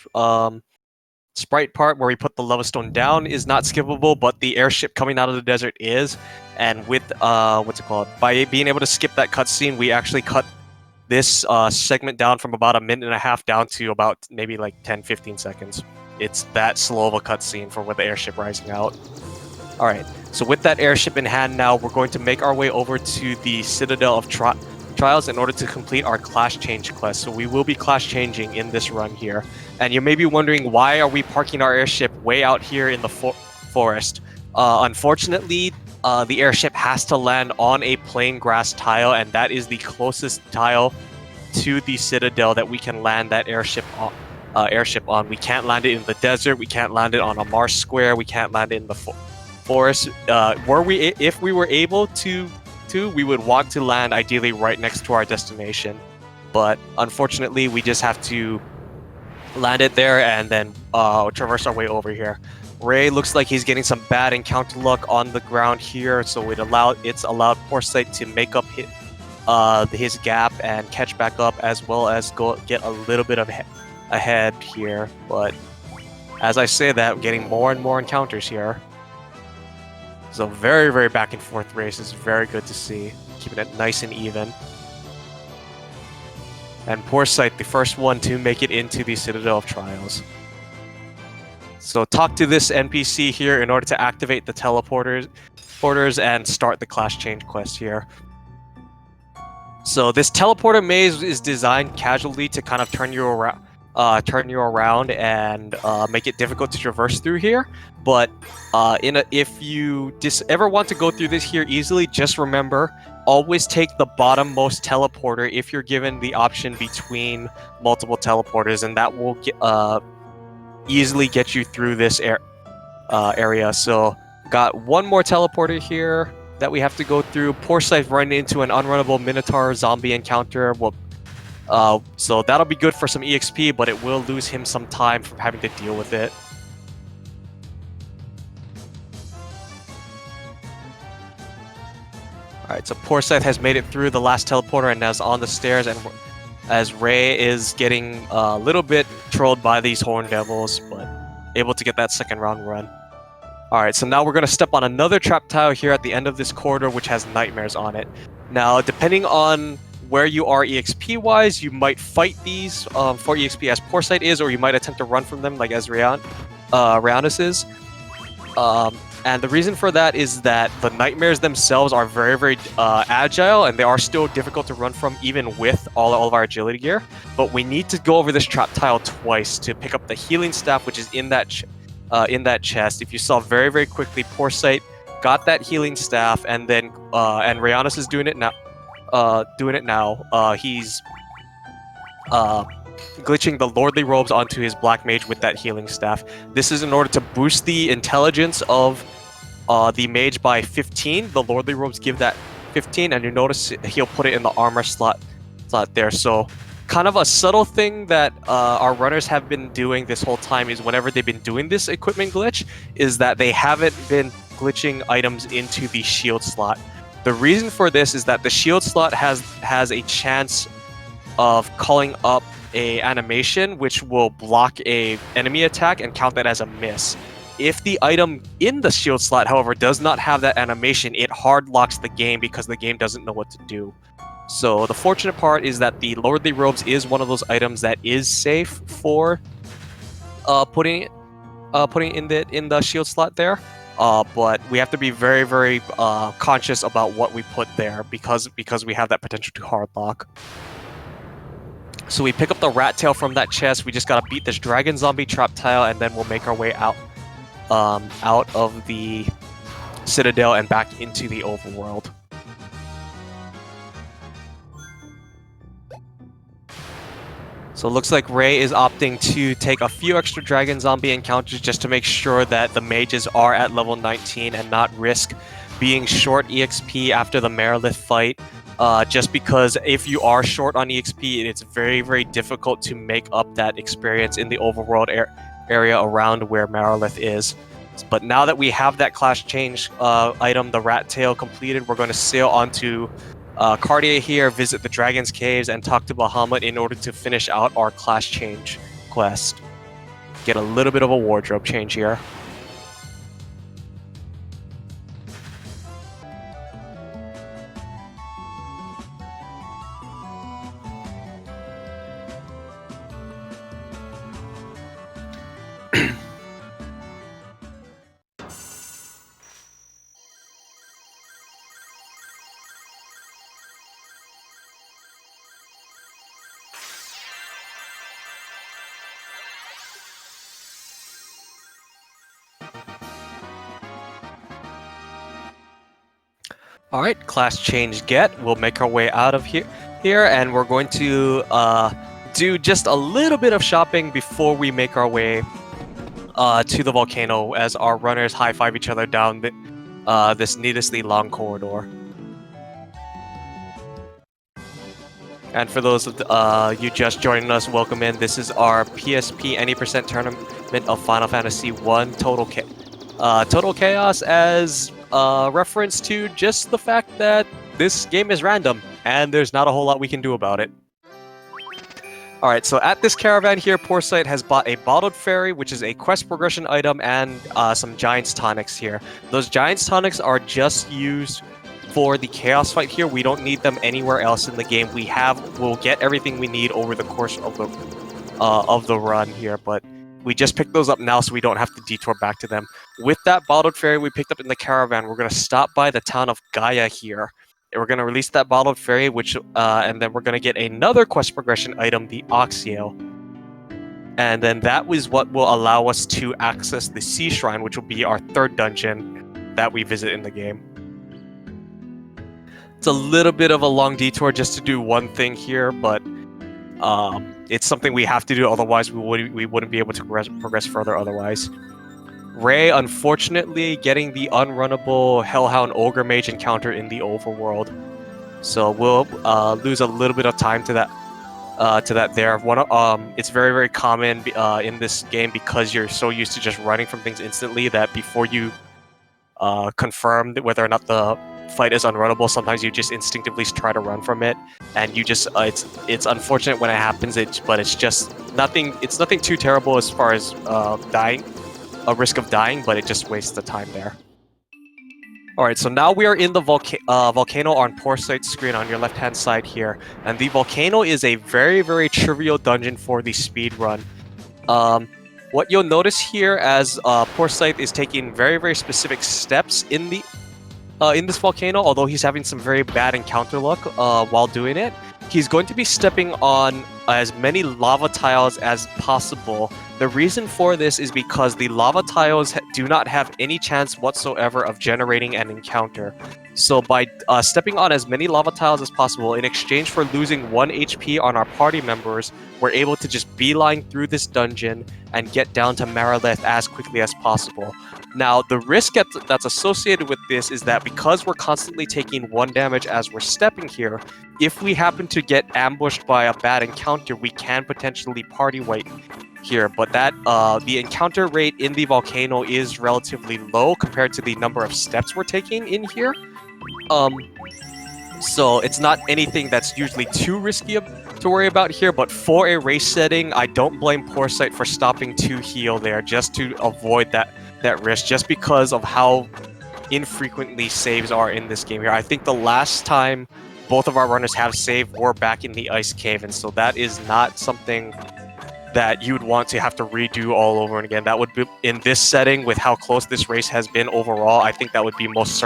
sprite part where we put the Leva Stone down is not skippable, but the airship coming out of the desert is. And with by being able to skip that cutscene, we actually cut this segment down from about a minute and a half down to about maybe like 10-15 seconds. It's that slow of a cutscene for with the airship rising out. All right, so with that airship in hand now, we're going to make our way over to the Citadel of Trials in order to complete our class change quest. So we will be class changing in this run here. And you may be wondering, why are we parking our airship way out here in the forest? Unfortunately, the airship has to land on a plain grass tile, and that is the closest tile to the Citadel that we can land that airship on. We can't land it in the desert. We can't land it on a marsh square. We can't land it in the forest. If we were able to, we would want to land ideally right next to our destination, but unfortunately we just have to land it there and then traverse our way over here. Ray looks like he's getting some bad encounter luck on the ground here, so it's allowed Poorscythe to make up his gap and catch back up, as well as get a little bit of ahead here, but as I say that, getting more and more encounters here. So very, very back and forth race is very good to see. Keeping it nice and even. And Poorscythe, the first one to make it into the Citadel of Trials. So talk to this NPC here in order to activate the teleporters and start the class change quest here. So this teleporter maze is designed casually to kind of turn you around and make it difficult to traverse through here. But if you ever want to go through this here easily, just remember, always take the bottommost teleporter if you're given the option between multiple teleporters, and that will easily get you through this area. So got one more teleporter here that we have to go through. Poorscythe run into an unrunnable Minotaur zombie encounter. So that'll be good for some EXP, but it will lose him some time from having to deal with it. Alright, so Poorscythe has made it through the last teleporter and now is on the stairs, and as Ray is getting a little bit trolled by these Horn Devils, but able to get that second round run. Alright, so now we're going to step on another trap tile here at the end of this corridor, which has nightmares on it. Now, depending on where you are EXP-wise, you might fight these for EXP as Poorscythe is, or you might attempt to run from them like as Raeanus is. And the reason for that is that the nightmares themselves are very, very agile, and they are still difficult to run from even with all of our agility gear. But we need to go over this trap tile twice to pick up the healing staff, which is in that chest. If you saw very, very quickly, Poorscythe got that healing staff, and then and Raeanus is doing it now. He's glitching the Lordly Robes onto his Black Mage with that healing staff. This is in order to boost the intelligence of the Mage by 15. The Lordly Robes give that 15, and you notice he'll put it in the armor slot there. So kind of a subtle thing that our runners have been doing this whole time is whenever they've been doing this equipment glitch, is that they haven't been glitching items into the shield slot. The reason for this is that the shield slot has a chance of calling up a animation which will block a enemy attack and count that as a miss. If the item in the shield slot, however, does not have that animation, it hard locks the game because the game doesn't know what to do. So the fortunate part is that the Lordly Robes is one of those items that is safe for putting in the shield slot there. But we have to be very, very conscious about what we put there because we have that potential to hard lock. So we pick up the rat tail from that chest. We just gotta beat this dragon zombie trap tile, and then we'll make our way out of the Citadel and back into the overworld. So it looks like Ray is opting to take a few extra dragon zombie encounters just to make sure that the mages are at level 19 and not risk being short EXP after the Marilith fight. Just because if you are short on EXP, it's very, very difficult to make up that experience in the overworld area around where Marilith is. But now that we have that class change item, the rat tail completed, we're going to sail onto Cartier here, visit the Dragon's Caves, and talk to Bahamut in order to finish out our class change quest. Get a little bit of a wardrobe change here. Alright, class change get. We'll make our way out of here, and we're going to do just a little bit of shopping before we make our way to the volcano as our runners high-five each other down this needlessly long corridor. And for those of you just joining us, welcome in. This is our PSP Any% tournament of Final Fantasy 1 Total Chaos, as reference to just the fact that this game is random and there's not a whole lot we can do about it. Alright, so at this caravan here, Poorscythe has bought a Bottled Fairy, which is a quest progression item, and some Giant's Tonics here. Those Giant's Tonics are just used for the Chaos fight here. We don't need them anywhere else in the game. We'll get everything we need over the course of the run here, but we just picked those up now so we don't have to detour back to them. With that Bottled Fairy we picked up in the caravan, we're going to stop by the town of Gaia here. And we're going to release that Bottled Fairy, and then we're going to get another quest progression item, the Oxio. And then that was what will allow us to access the Sea Shrine, which will be our third dungeon that we visit in the game. It's a little bit of a long detour just to do one thing here, but it's something we have to do, otherwise we wouldn't be able to progress further otherwise. Ray, unfortunately, getting the unrunnable Hellhound Ogre Mage encounter in the overworld. So we'll lose a little bit of time to that there. It's very, very common in this game, because you're so used to just running from things instantly, that before you confirm whether or not the fight is unrunnable, sometimes you just instinctively try to run from it, and you just it's unfortunate when it happens. But it's just nothing. It's nothing too terrible as far as a risk of dying, but it just wastes the time there. Alright, so now we are in the volcano on Poorscythe's screen on your left-hand side here, and the volcano is a very, very trivial dungeon for the speed run. What you'll notice here, as Poorscythe is taking very, very specific steps in this volcano, although he's having some very bad encounter luck while doing it, he's going to be stepping on as many lava tiles as possible. The reason for this is because the lava tiles do not have any chance whatsoever of generating an encounter. So by stepping on as many lava tiles as possible, in exchange for losing 1 HP on our party members, we're able to just beeline through this dungeon and get down to Marilith as quickly as possible. Now, the risk that's associated with this is that because we're constantly taking 1 damage as we're stepping here, if we happen to get ambushed by a bad encounter, we can potentially party wipe here. But that the encounter rate in the volcano is relatively low compared to the number of steps we're taking in here. So it's not anything that's usually too risky to worry about here, but for a race setting, I don't blame Poorscythe for stopping to heal there, just to avoid that risk, just because of how infrequently saves are in this game here. I think the last time both of our runners have saved were back in the Ice Cave, and so that is not something that you'd want to have to redo all over again. That would be, in this setting, with how close this race has been overall, I think that would be most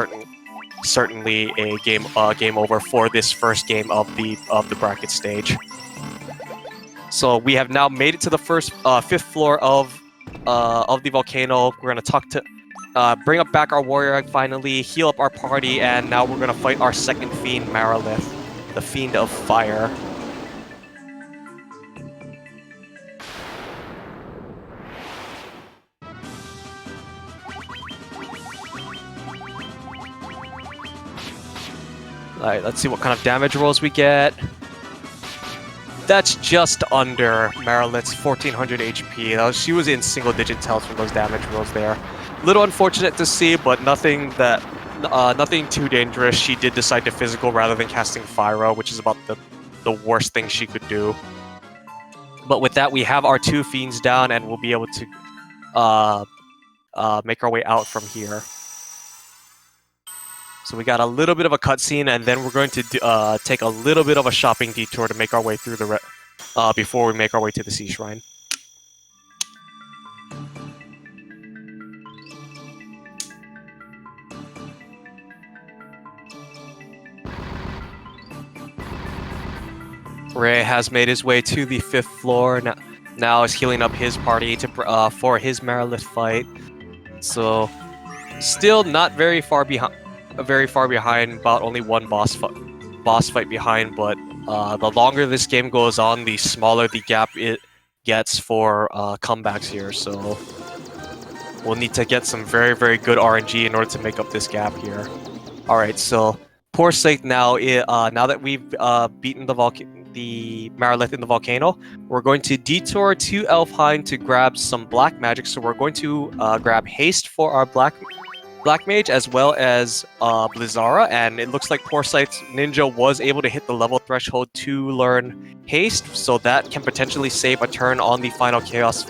certainly a game over for this first game of the bracket stage. So we have now made it to the fifth floor of the volcano. We're gonna talk to bring up back our warrior egg finally, heal up our party, and now we're gonna fight our second fiend, Marilith, the Fiend of Fire. Alright, let's see what kind of damage rolls we get. That's just under Marilith's 1400 HP. She was in single-digit tells for those damage rolls there. Little unfortunate to see, but nothing too dangerous. She did decide to physical rather than casting Pyro, which is about the worst thing she could do. But with that, we have our 2 fiends down, and we'll be able to make our way out from here. So we got a little bit of a cutscene, and then we're going to take a little bit of a shopping detour to make our way through before we make our way to the Sea Shrine. Ray has made his way to the 5th floor. Now is healing up his party for his Marilith fight. So still not very far behind. About only 1 boss fight behind, but the longer this game goes on, the smaller the gap it gets for comebacks here, so we'll need to get some very, very good RNG in order to make up this gap here. Alright, so Poorscythe now that we've beaten the Marilith in the volcano, we're going to detour to Elfheim to grab some black magic. So we're going to grab haste for our black Black Mage as well as Blizzara, and it looks like Poorscythe's ninja was able to hit the level threshold to learn haste, so that can potentially save a turn on the final Chaos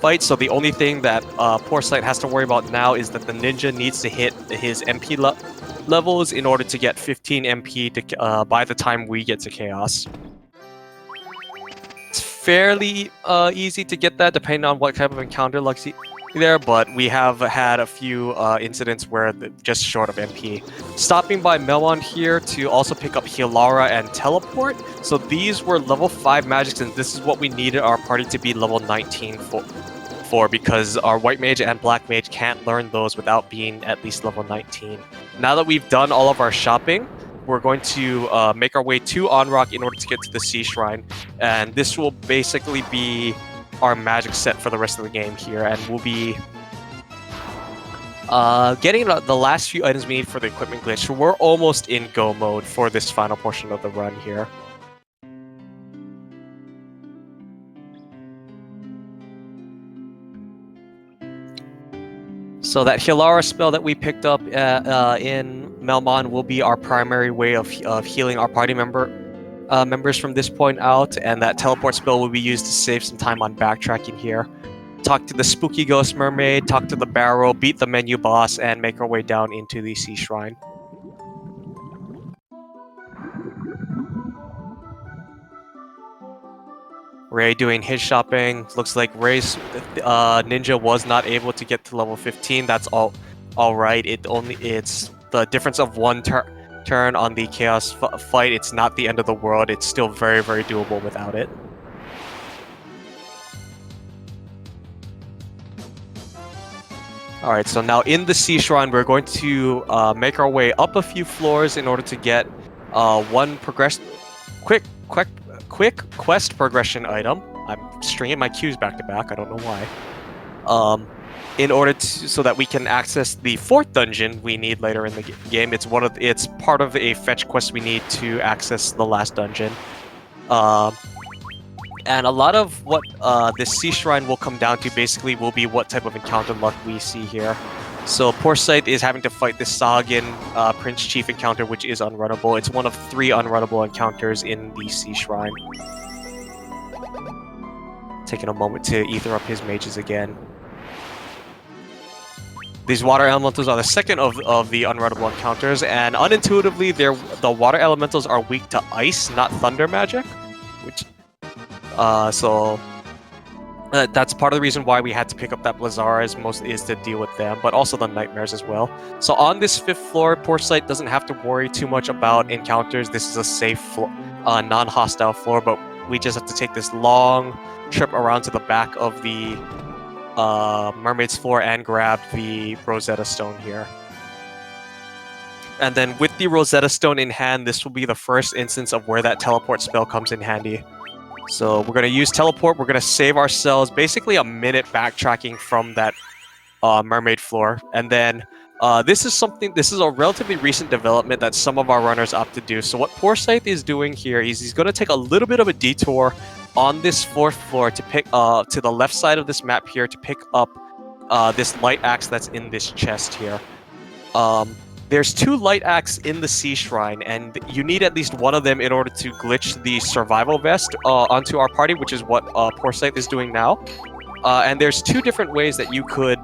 fight. So the only thing that Poorscythe has to worry about now is that the ninja needs to hit his MP levels in order to get 15 MP to, by the time we get to Chaos. It's fairly easy to get that depending on what type of encounter luck's there, but we have had a few incidents where just short of MP. Stopping by Melmon here to also pick up Healara and Teleport. So these were level 5 magics, and this is what we needed our party to be level 19 for because our White Mage and Black Mage can't learn those without being at least level 19. Now that we've done all of our shopping, we're going to make our way to Onrock in order to get to the Sea Shrine, and this will basically be our magic set for the rest of the game here, and we'll be getting the last few items we need for the equipment glitch. So we're almost in go mode for this final portion of the run here. So that Healara spell that we picked up in Melmon will be our primary way of healing our party members from this point out, and that teleport spell will be used to save some time on backtracking here. Talk to the spooky ghost mermaid, talk to the barrow, beat the menu boss, and make our way down into the Sea Shrine. Ray doing his shopping. Looks like Ray's ninja was not able to get to level 15. That's all right. It's the difference of one turn on the Chaos fight. It's not the end of the world. It's still very, very doable without it. Alright, so now in the Sea Shrine, we're going to make our way up a few floors in order to get one quick quest progression item. I'm stringing my cues back to back, I don't know why. In order so that we can access the 4th dungeon we need later in the game. It's part of a fetch quest we need to access the last dungeon. And a lot of what this Sea Shrine will come down to basically will be what type of encounter luck we see here. So Poorscythe is having to fight this Sagan Prince Chief encounter, which is unrunnable. It's one of 3 unrunnable encounters in the Sea Shrine. Taking a moment to ether up his mages again. These water elementals are the second of the unrunnable encounters, and unintuitively, the water elementals are weak to ice, not thunder magic, which so that's part of the reason why we had to pick up that Blizzara is to deal with them, but also the nightmares as well. So on this 5th floor, Poorscythe doesn't have to worry too much about encounters. This is a safe non-hostile floor, but we just have to take this long trip around to the back of the Mermaid's floor and grab the Rosetta Stone here. And then with the Rosetta Stone in hand, this will be the first instance of where that teleport spell comes in handy. So we're going to use teleport. We're going to save ourselves basically a minute backtracking from that mermaid floor. And then this is a relatively recent development that some of our runners opt to do. So what Poorscythe is doing here is he's going to take a little bit of a detour on this 4th floor to pick to the left side of this map here to pick up this light axe that's in this chest here. There's 2 light axes in the Sea Shrine, and you need at least one of them in order to glitch the survival vest onto our party, which is what Poorscythe is doing now. And there's 2 different ways that you could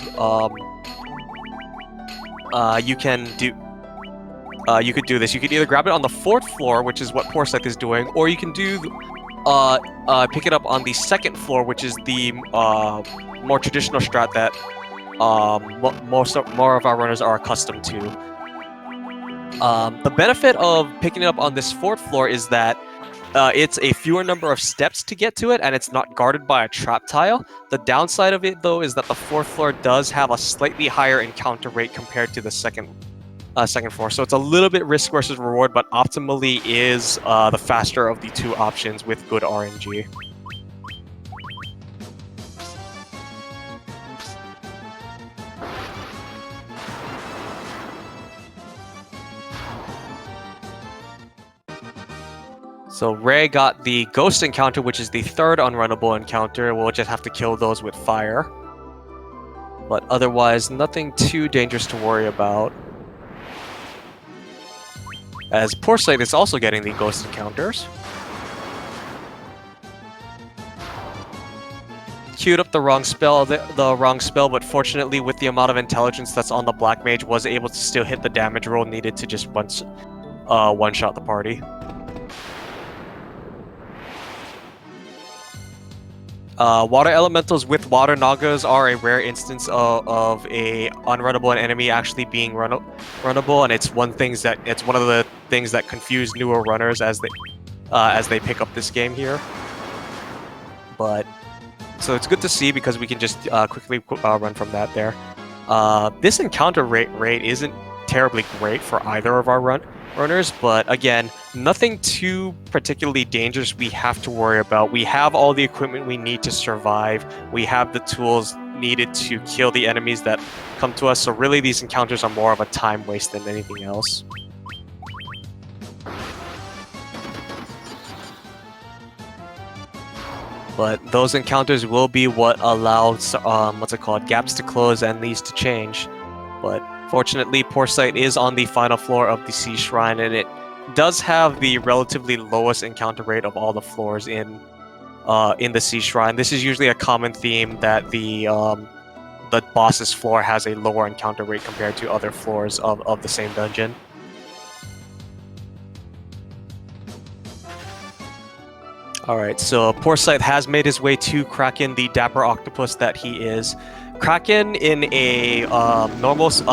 do this. You could either grab it on the 4th floor, which is what Poorscythe is doing, or you can do pick it up on the 2nd floor, which is the more traditional strat that more of our runners are accustomed to. The benefit of picking it up on this 4th floor is that it's a fewer number of steps to get to it, and it's not guarded by a trap tile. The downside of it, though, is that the 4th floor does have a slightly higher encounter rate compared to the second floor. So it's a little bit risk versus reward, but optimally is the faster of the 2 options with good RNG. So Ray got the Ghost encounter, which is the 3rd unrunnable encounter. We'll just have to kill those with fire. But otherwise, nothing too dangerous to worry about. As Poorscythe is also getting the ghost encounters. Queued up the wrong spell, but fortunately with the amount of intelligence that's on the Black Mage, was able to still hit the damage roll needed to just one-shot the party. Water elementals with water nagas are a rare instance of a unrunnable enemy actually being runnable, and it's one of the things that confuse newer runners as they pick up this game here. But so it's good to see because we can just quickly run from that there. This encounter rate isn't terribly great for either of our runners, but again, nothing too particularly dangerous we have to worry about. We have all the equipment we need to survive. We have the tools needed to kill the enemies that come to us, so really these encounters are more of a time waste than anything else. But those encounters will be what allows, gaps to close and leads to change. But fortunately, Poorscythe is on the final floor of the Sea Shrine, and it does have the relatively lowest encounter rate of all the floors in the Sea Shrine. This is usually a common theme that the boss's floor has a lower encounter rate compared to other floors of the same dungeon. Alright, so Poorscythe has made his way to Kraken, the dapper octopus that he is. Kraken in a glitchless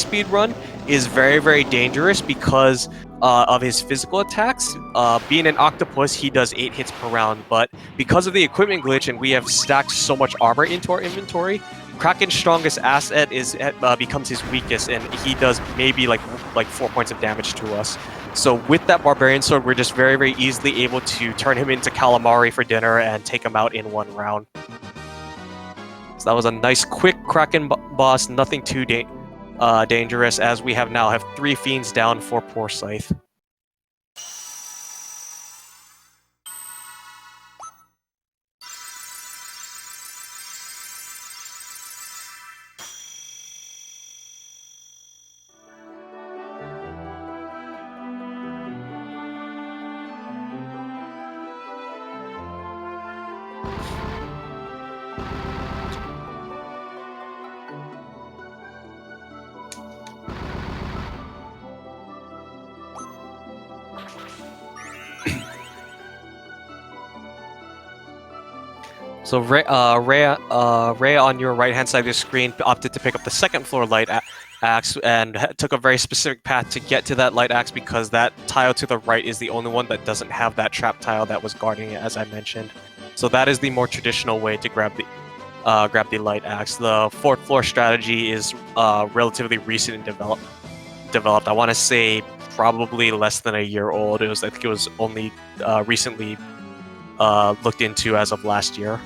speedrun is very, very dangerous because of his physical attacks. Being an octopus, he does 8 hits per round, but because of the equipment glitch and we have stacked so much armor into our inventory, Kraken's strongest asset becomes his weakest, and he does maybe like 4 points of damage to us. So with that Barbarian Sword, we're just very, very easily able to turn him into calamari for dinner and take him out in 1 round. So that was a nice, quick Kraken boss, nothing too dangerous, as we now have 3 fiends down for Poorscythe. So Ray on your right-hand side of the screen opted to pick up the 2nd floor light axe and took a very specific path to get to that light axe because that tile to the right is the only one that doesn't have that trap tile that was guarding it, as I mentioned. So that is the more traditional way to grab the light axe. The 4th floor strategy is relatively recent and developed. I want to say probably less than a year old. I think it was only recently looked into as of last year.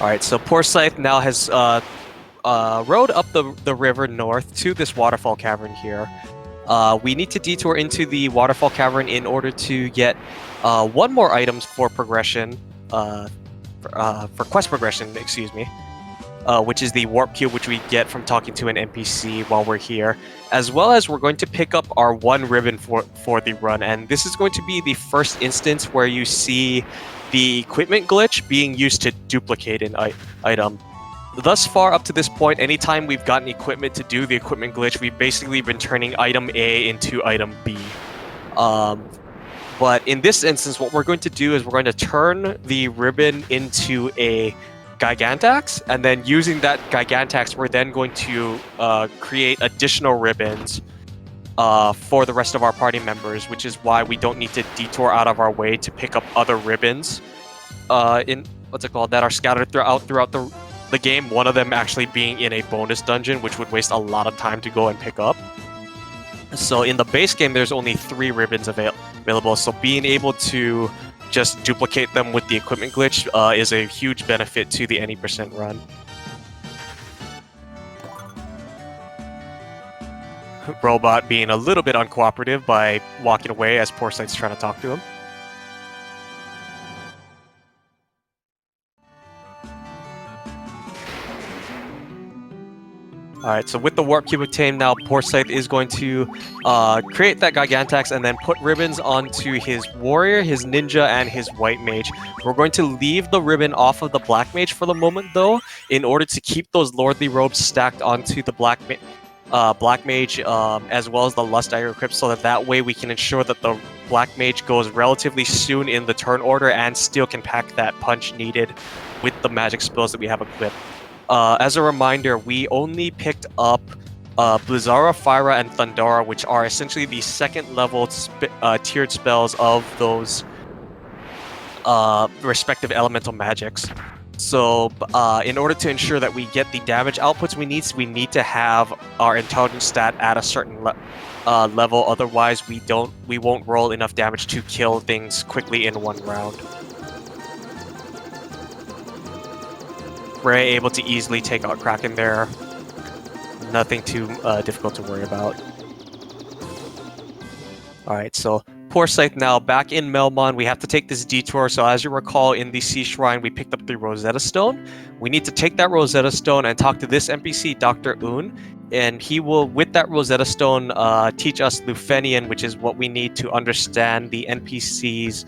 Alright, so Poorscythe now has rode up the river north to this waterfall cavern here. We need to detour into the waterfall cavern in order to get 1 more item for progression, for quest progression, excuse me, which is the warp cube, which we get from talking to an NPC while we're here, as well as we're going to pick up our 1 ribbon for the run, and this is going to be the first instance where you see the equipment glitch being used to duplicate an item. Thus far, up to this point, anytime we've gotten equipment to do the equipment glitch, we've basically been turning item A into item B. But in this instance, what we're going to do is we're going to turn the ribbon into a Gigantax, and then using that Gigantax, we're then going to create additional ribbons for the rest of our party members, which is why we don't need to detour out of our way to pick up other ribbons that are scattered throughout the game, one of them actually being in a bonus dungeon, which would waste a lot of time to go and pick up. So in the base game, there's only 3 ribbons available, so being able to just duplicate them with the equipment glitch is a huge benefit to the any % run. Robot being a little bit uncooperative by walking away as Poorscythe's trying to talk to him. Alright, so with the Warp Cube obtained now, Poorscythe is going to create that Gigantax and then put ribbons onto his Warrior, his Ninja, and his White Mage. We're going to leave the ribbon off of the Black Mage for the moment, though, in order to keep those Lordly Robes stacked onto the Black Mage, as well as the Lust Dagger Crypt, so that way we can ensure that the Black Mage goes relatively soon in the turn order and still can pack that punch needed with the magic spells that we have equipped. As a reminder, we only picked up Blizzara, Fyra, and Thundara, which are essentially the second level tiered spells of those respective elemental magics. So, in order to ensure that we get the damage outputs we need to have our intelligence stat at a certain level. Otherwise, we won't roll enough damage to kill things quickly in one round. Ray able to easily take out Kraken there. Nothing too difficult to worry about. Alright, so Poorscythe now back in Melmond. We have to take this detour. So as you recall, in the Sea Shrine, we picked up the Rosetta Stone. We need to take that Rosetta Stone and talk to this NPC, Dr. Un, and he will, with that Rosetta Stone, teach us Lufenian, which is what we need to understand the NPCs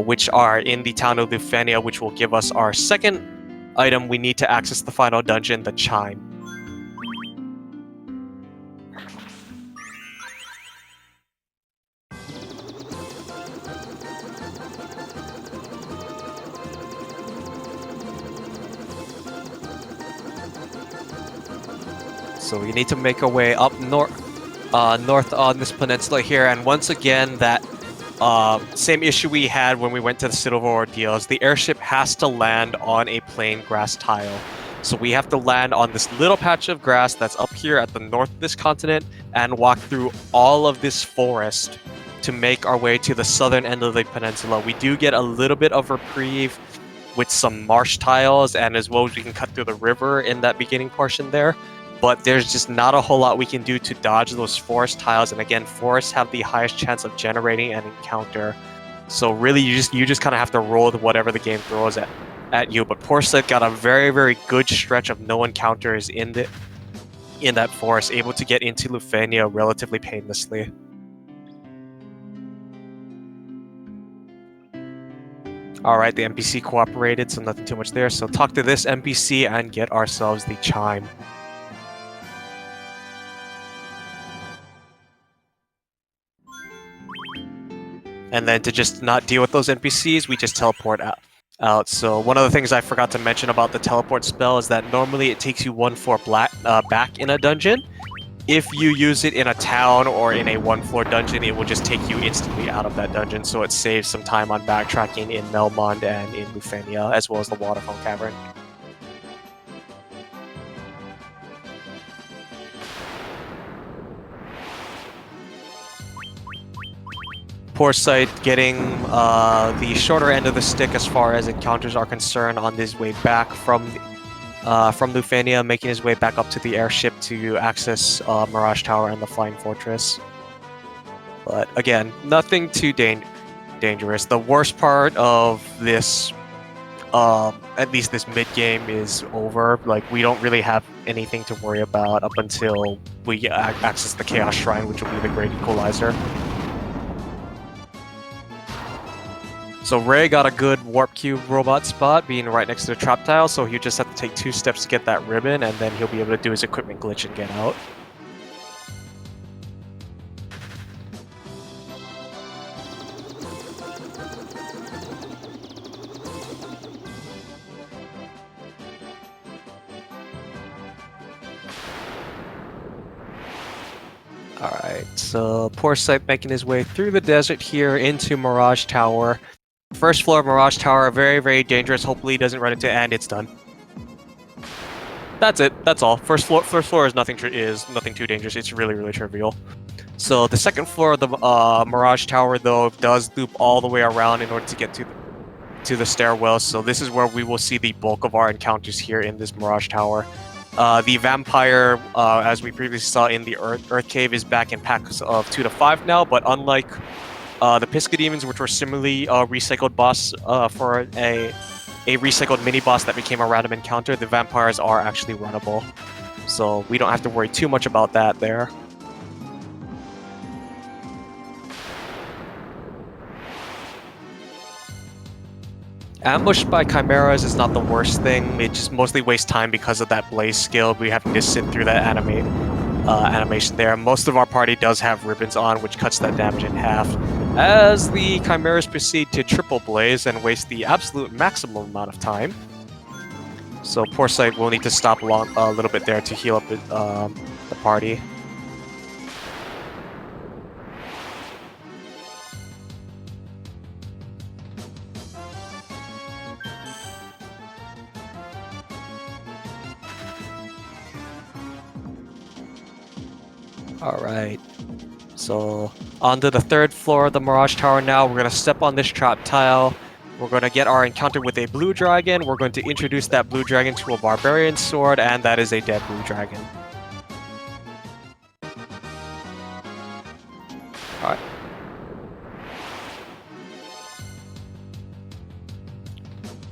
which are in the town of Lufenia, which will give us our second item we need to access the final dungeon, the Chime. So we need to make our way up north on this peninsula here, and once again that same issue we had when we went to the Silver Ordeals. The airship has to land on a plain grass tile. So we have to land on this little patch of grass that's up here at the north of this continent and walk through all of this forest to make our way to the southern end of the peninsula. We do get a little bit of reprieve with some marsh tiles, and as well as we can cut through the river in that beginning portion there. But there's just not a whole lot we can do to dodge those forest tiles, and again, forests have the highest chance of generating an encounter. So really, you just kind of have to roll with whatever the game throws at you. But Poorscythe got a very, very good stretch of no encounters in that forest, able to get into Lufenia relatively painlessly. Alright, the NPC cooperated, so nothing too much there. So talk to this NPC and get ourselves the Chime. And then to just not deal with those NPCs, we just teleport out. So one of the things I forgot to mention about the teleport spell is that normally it takes you 1 floor back in a dungeon. If you use it in a town or in a 1-floor dungeon, it will just take you instantly out of that dungeon, so it saves some time on backtracking in Melmond and in Lufenia, as well as the Waterfall Cavern. Poorscythe getting the shorter end of the stick as far as encounters are concerned on his way back from Lufenia, making his way back up to the airship to access Mirage Tower and the Flying Fortress. But again, nothing too dangerous. The worst part of this, at least this mid-game, is over. Like, we don't really have anything to worry about up until we access the Chaos Shrine, which will be the Great Equalizer. So Ray got a good Warp Cube robot spot, being right next to the trap tile, so he'll just have to take 2 steps to get that ribbon, and then he'll be able to do his equipment glitch and get out. Alright, so Poorscythe making his way through the desert here into Mirage Tower. First floor of Mirage Tower, very, very dangerous. Hopefully he doesn't run into it, and it's done. That's it. That's all. First floor is nothing too dangerous. It's really, really trivial. So the second floor of the Mirage Tower, though, does loop all the way around in order to get to the stairwell. So this is where we will see the bulk of our encounters here in this Mirage Tower. The vampire, as we previously saw in the Earth Cave, is back in packs of 2 to 5 now, but unlike the Piscademons, which were similarly recycled boss for a recycled mini-boss that became a random encounter, the vampires are actually runnable. so we don't have to worry too much about that there. Ambushed by chimeras is not the worst thing. It just mostly wastes time because of that blaze skill. We have to just sit through that animation there. Most of our party does have ribbons on, which cuts that damage in half. As the chimeras proceed to triple blaze and waste the absolute maximum amount of time. So Poorscythe will need to stop a little bit there to heal up the party. Alright, so onto the 3rd floor of the Mirage Tower now. We're going to step on this trap tile. We're going to get our encounter with a blue dragon. We're going to introduce that blue dragon to a barbarian sword, and that is a dead blue dragon. Alright.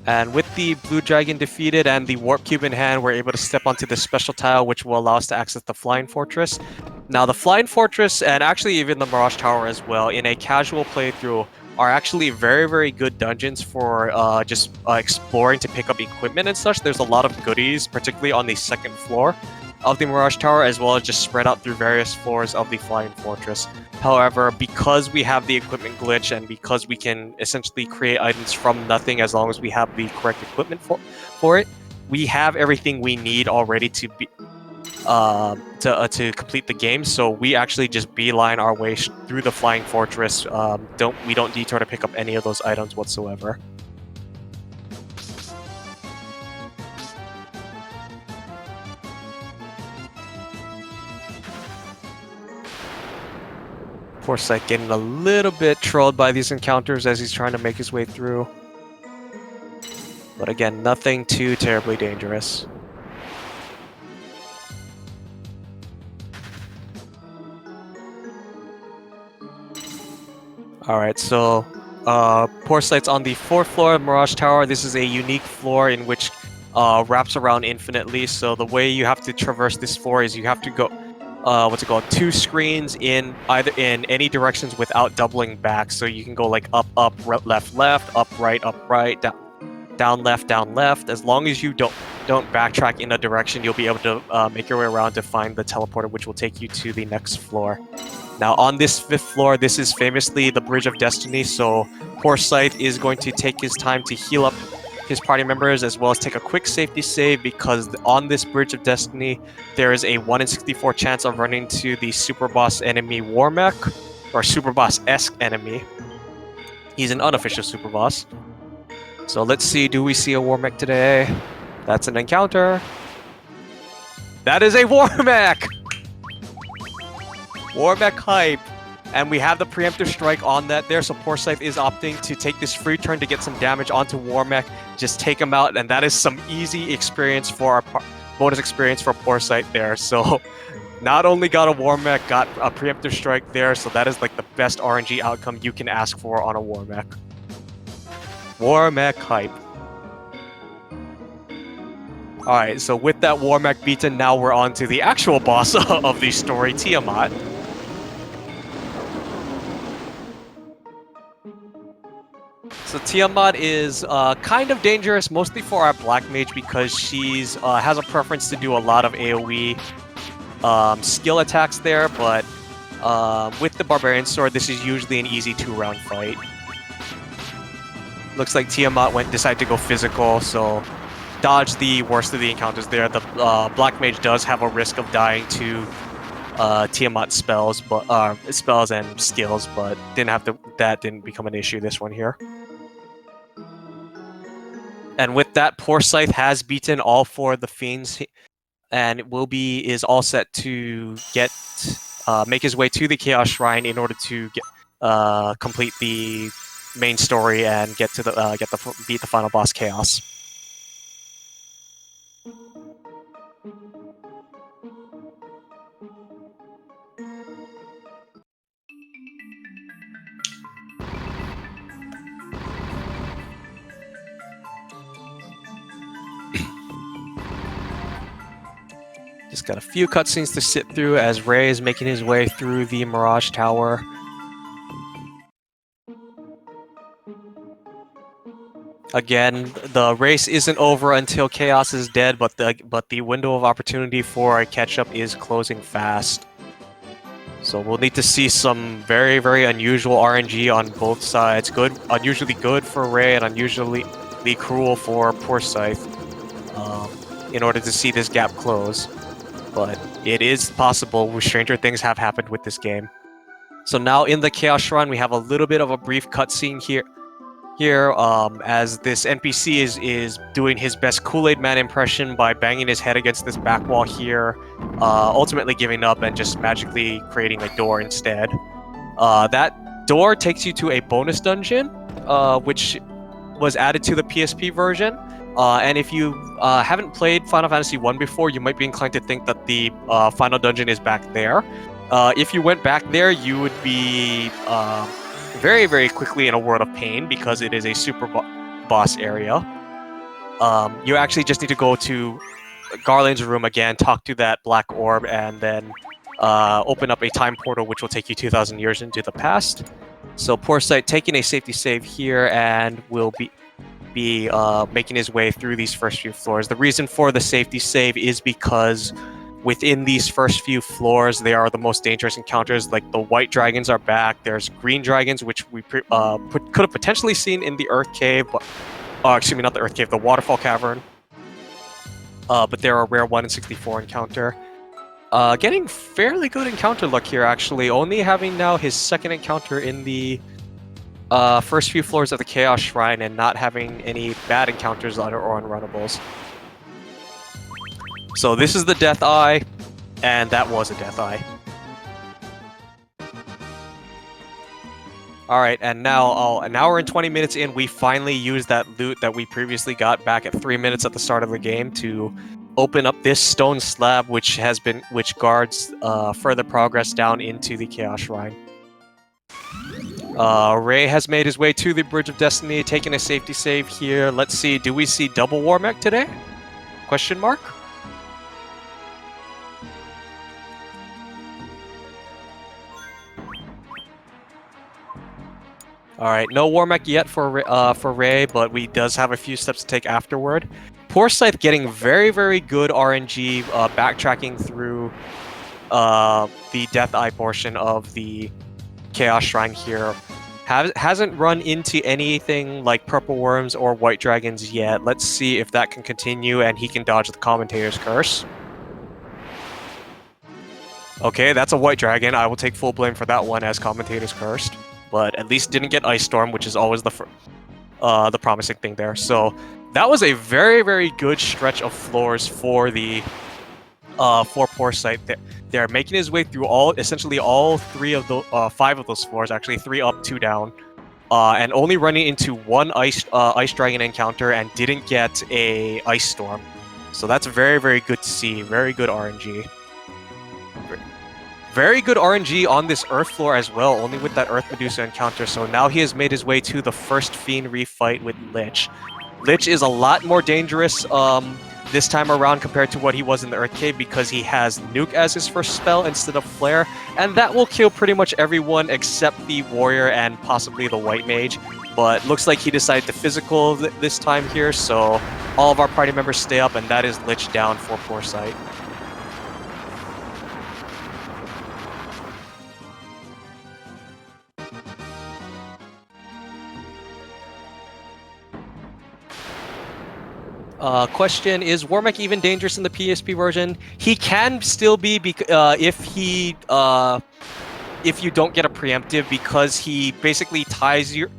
And with the blue dragon defeated and the warp cube in hand, we're able to step onto the special tile, which will allow us to access the flying fortress. Now, the flying fortress, and actually even the Mirage Tower as well, in a casual playthrough, are actually very, very good dungeons for just exploring to pick up equipment and such. There's a lot of goodies, particularly on the 2nd floor of the Mirage Tower, as well as just spread out through various floors of the flying fortress. However, because we have the equipment glitch and because we can essentially create items from nothing as long as we have the correct equipment for it, we have everything we need already to be to complete the game. So we actually just beeline our way through the flying fortress. We don't detour to pick up any of those items whatsoever. Poorscythe getting a little bit trolled by these encounters as he's trying to make his way through. But again, nothing too terribly dangerous. Alright, so Poorscythe's on the 4th floor of Mirage Tower. This is a unique floor in which wraps around infinitely. So the way you have to traverse this floor is you have to go 2 screens in any directions without doubling back. So you can go like up, left, up, right, down, left. As long as you don't backtrack in a direction, you'll be able to make your way around to find the teleporter, which will take you to the next floor. Now, on this 5th floor, this is famously the Bridge of Destiny, so Poorscythe is going to take his time to heal up his party members, as well as take a quick safety save, because on this Bridge of Destiny, there is a 1 in 64 chance of running into the super boss enemy Warmech, or super boss-esque enemy. He's an unofficial super boss. So let's see, do we see a Warmech today? That's an encounter. That is a Warmech! Warmech hype! And we have the preemptive strike on that there, so Poorscythe is opting to take this free turn to get some damage onto Warmech, just take him out, and that is some easy experience for our bonus experience for Poorscythe there. So not only got a Warmech, got a preemptive strike there, so that is like the best RNG outcome you can ask for on a Warmech. Warmech hype. Alright, so with that Warmech beaten, now we're on to the actual boss of the story, Tiamat. So Tiamat is kind of dangerous, mostly for our Black Mage, because she's has a preference to do a lot of AoE skill attacks there, but with the Barbarian Sword, this is usually an easy 2-round fight. Looks like Tiamat decided to go physical, so dodge the worst of the encounters there. The Black Mage does have a risk of dying to Tiamat spells and skills, but that didn't become an issue this one here. And with that, Poorscythe has beaten all 4 of the fiends, and is all set to make his way to the Chaos Shrine in order to complete the main story and beat the final boss, Chaos. Just got a few cutscenes to sit through as Ray is making his way through the Mirage Tower. Again, the race isn't over until Chaos is dead, but the window of opportunity for a catch-up is closing fast. So we'll need to see some very, very unusual RNG on both sides. Unusually good for Ray and unusually cruel for Poorscythe, in order to see this gap close. But it is possible. Stranger things have happened with this game. So now in the Chaos Shrine, we have a little bit of a brief cutscene here, as this NPC is doing his best Kool-Aid Man impression by banging his head against this back wall here, ultimately giving up and just magically creating a door instead. That door takes you to a bonus dungeon, which was added to the PSP version. And if you haven't played Final Fantasy 1 before, you might be inclined to think that the final dungeon is back there. If you went back there, you would be very, very quickly in a world of pain because it is a super boss area. You actually just need to go to Garland's room again, talk to that black orb, and then open up a time portal which will take you 2,000 years into the past. So Poorscythe taking a safety save here and will be making his way through these first few floors. The reason for the safety save is because within these first few floors, they are the most dangerous encounters. Like the white dragons are back. There's green dragons, which we could have potentially seen in the Earth Cave, but excuse me, not the Earth Cave, the Waterfall Cavern. But they're a rare 1 in 64 encounter. Getting fairly good encounter luck here, actually. Only having now his second encounter in the first few floors of the Chaos Shrine and not having any bad encounters or unrunnables. So this is the Death Eye, and that was a Death Eye. Alright, and now an hour and 20 minutes in, we finally used that loot that we previously got back at 3 minutes at the start of the game to open up this stone slab which guards further progress down into the Chaos Shrine. Ray has made his way to the Bridge of Destiny, taking a safety save here. Let's see, do we see double War Mech today? Question mark? Alright, no War Mech yet for Ray, but we does have a few steps to take afterward. Poorscythe getting very, very good RNG, backtracking through the Death Eye portion of the Chaos Shrine here. Hasn't run into anything like purple worms or white dragons yet. Let's see if that can continue and he can dodge the Commentator's Curse. Okay, that's a white dragon. I will take full blame for that one as Commentator's Cursed. But at least didn't get Ice Storm, which is always the promising thing there. So that was a very, very good stretch of floors for the for Poorscythe. They're making his way through essentially all 5 of those floors, actually 3 up, 2 down, and only running into one Ice Dragon encounter and didn't get a Ice Storm. So that's very, very good to see. Very good RNG. Very good RNG on this Earth floor as well, only with that Earth Medusa encounter. So now he has made his way to the first Fiend refight with Lich. Lich is a lot more dangerous this time around compared to what he was in the Earth Cave because he has Nuke as his first spell instead of Flare, and that will kill pretty much everyone except the Warrior and possibly the White Mage. But looks like he decided to physical this time here, so all of our party members stay up, and that is Lich down for Poorscythe. Question, is War Mech even dangerous in the PSP version? He can still be if you don't get a preemptive, because he basically ties your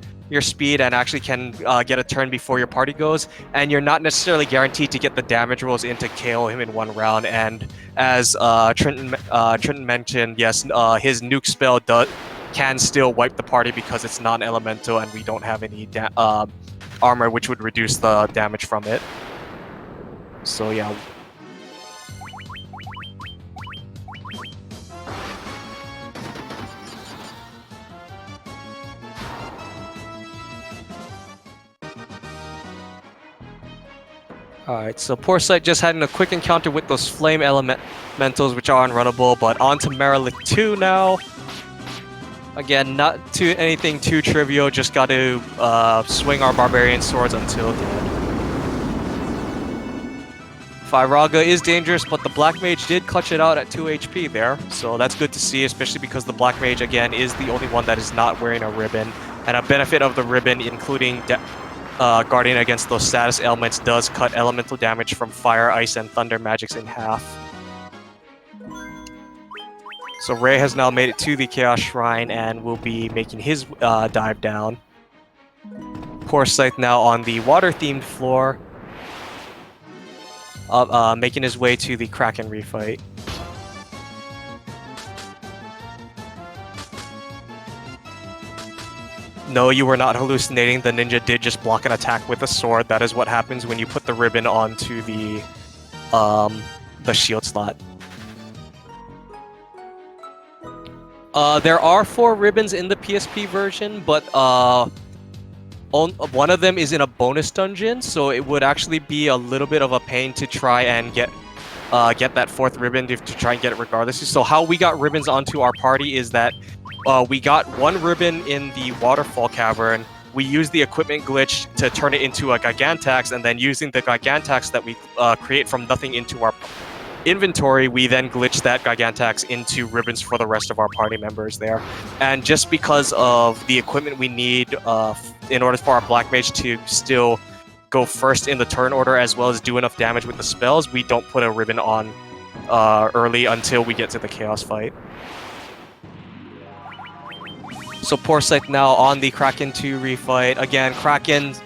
speed and actually can get a turn before your party goes, and you're not necessarily guaranteed to get the damage rolls in to KO him in one round. And as Trenton mentioned, yes, his Nuke spell can still wipe the party because it's non-elemental and we don't have any armor which would reduce the damage from it. So yeah. Alright, so Poorscythe just had a quick encounter with those flame elementals, which are unrunnable, but on to Merilith 2 now. Again, not anything too trivial, just got to swing our barbarian swords until dead. Firaga is dangerous, but the Black Mage did clutch it out at 2 HP there, so that's good to see, especially because the Black Mage, again, is the only one that is not wearing a ribbon. And a benefit of the ribbon, including guarding against those status elements, does cut elemental damage from fire, ice, and thunder magics in half. So Ray has now made it to the Chaos Shrine and will be making his dive down. Poorscythe now on the water-themed floor, making his way to the Kraken refight. No, you were not hallucinating. The ninja did just block an attack with a sword. That is what happens when you put the ribbon onto the shield slot. There are 4 ribbons in the PSP version, but one of them is in a bonus dungeon, so it would actually be a little bit of a pain to try and get that 4th ribbon to try and get it regardless. So how we got ribbons onto our party is that we got 1 ribbon in the waterfall cavern. We used the equipment glitch to turn it into a Gigantax, and then using the Gigantax that we create from nothing into our inventory, we then glitched that Gigantax into ribbons for the rest of our party members there. And just because of the equipment we need in order for our Black Mage to still go first in the turn order as well as do enough damage with the spells, we don't put a ribbon on early until we get to the Chaos fight. So Poorscythe now on the Kraken 2 refight. Again, Kraken,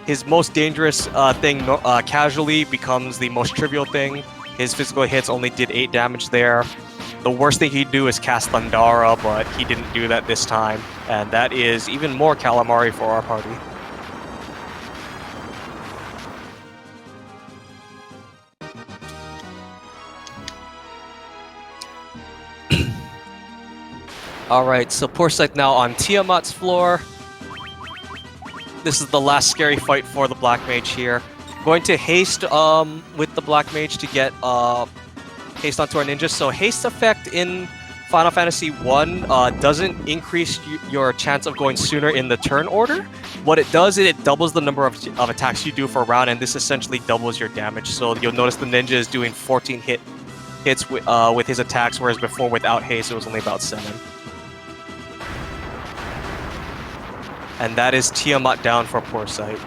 his most dangerous thing casually becomes the most trivial thing. His physical hits only did 8 damage there. The worst thing he'd do is cast Thundara, but he didn't do that this time. And that is even more calamari for our party. Alright, so Poorscythe now on Tiamat's floor. This is the last scary fight for the Black Mage here. Going to haste with the Black Mage to get haste onto our ninja. So haste effect in Final Fantasy 1 doesn't increase your chance of going sooner in the turn order. What it does is it doubles the number of attacks you do for a round, and this essentially doubles your damage. So you'll notice the ninja is doing 14 hits with his attacks, whereas before without haste it was only about 7. And that is Tiamat down for Poorscythe.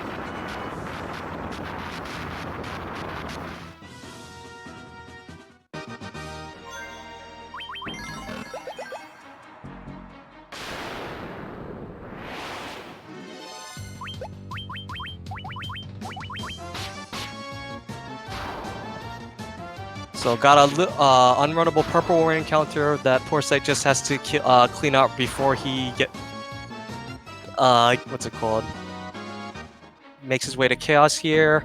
So got a unrunnable purple warrior encounter that Poorscythe just has to clean out before he what's it called? Makes his way to Chaos here.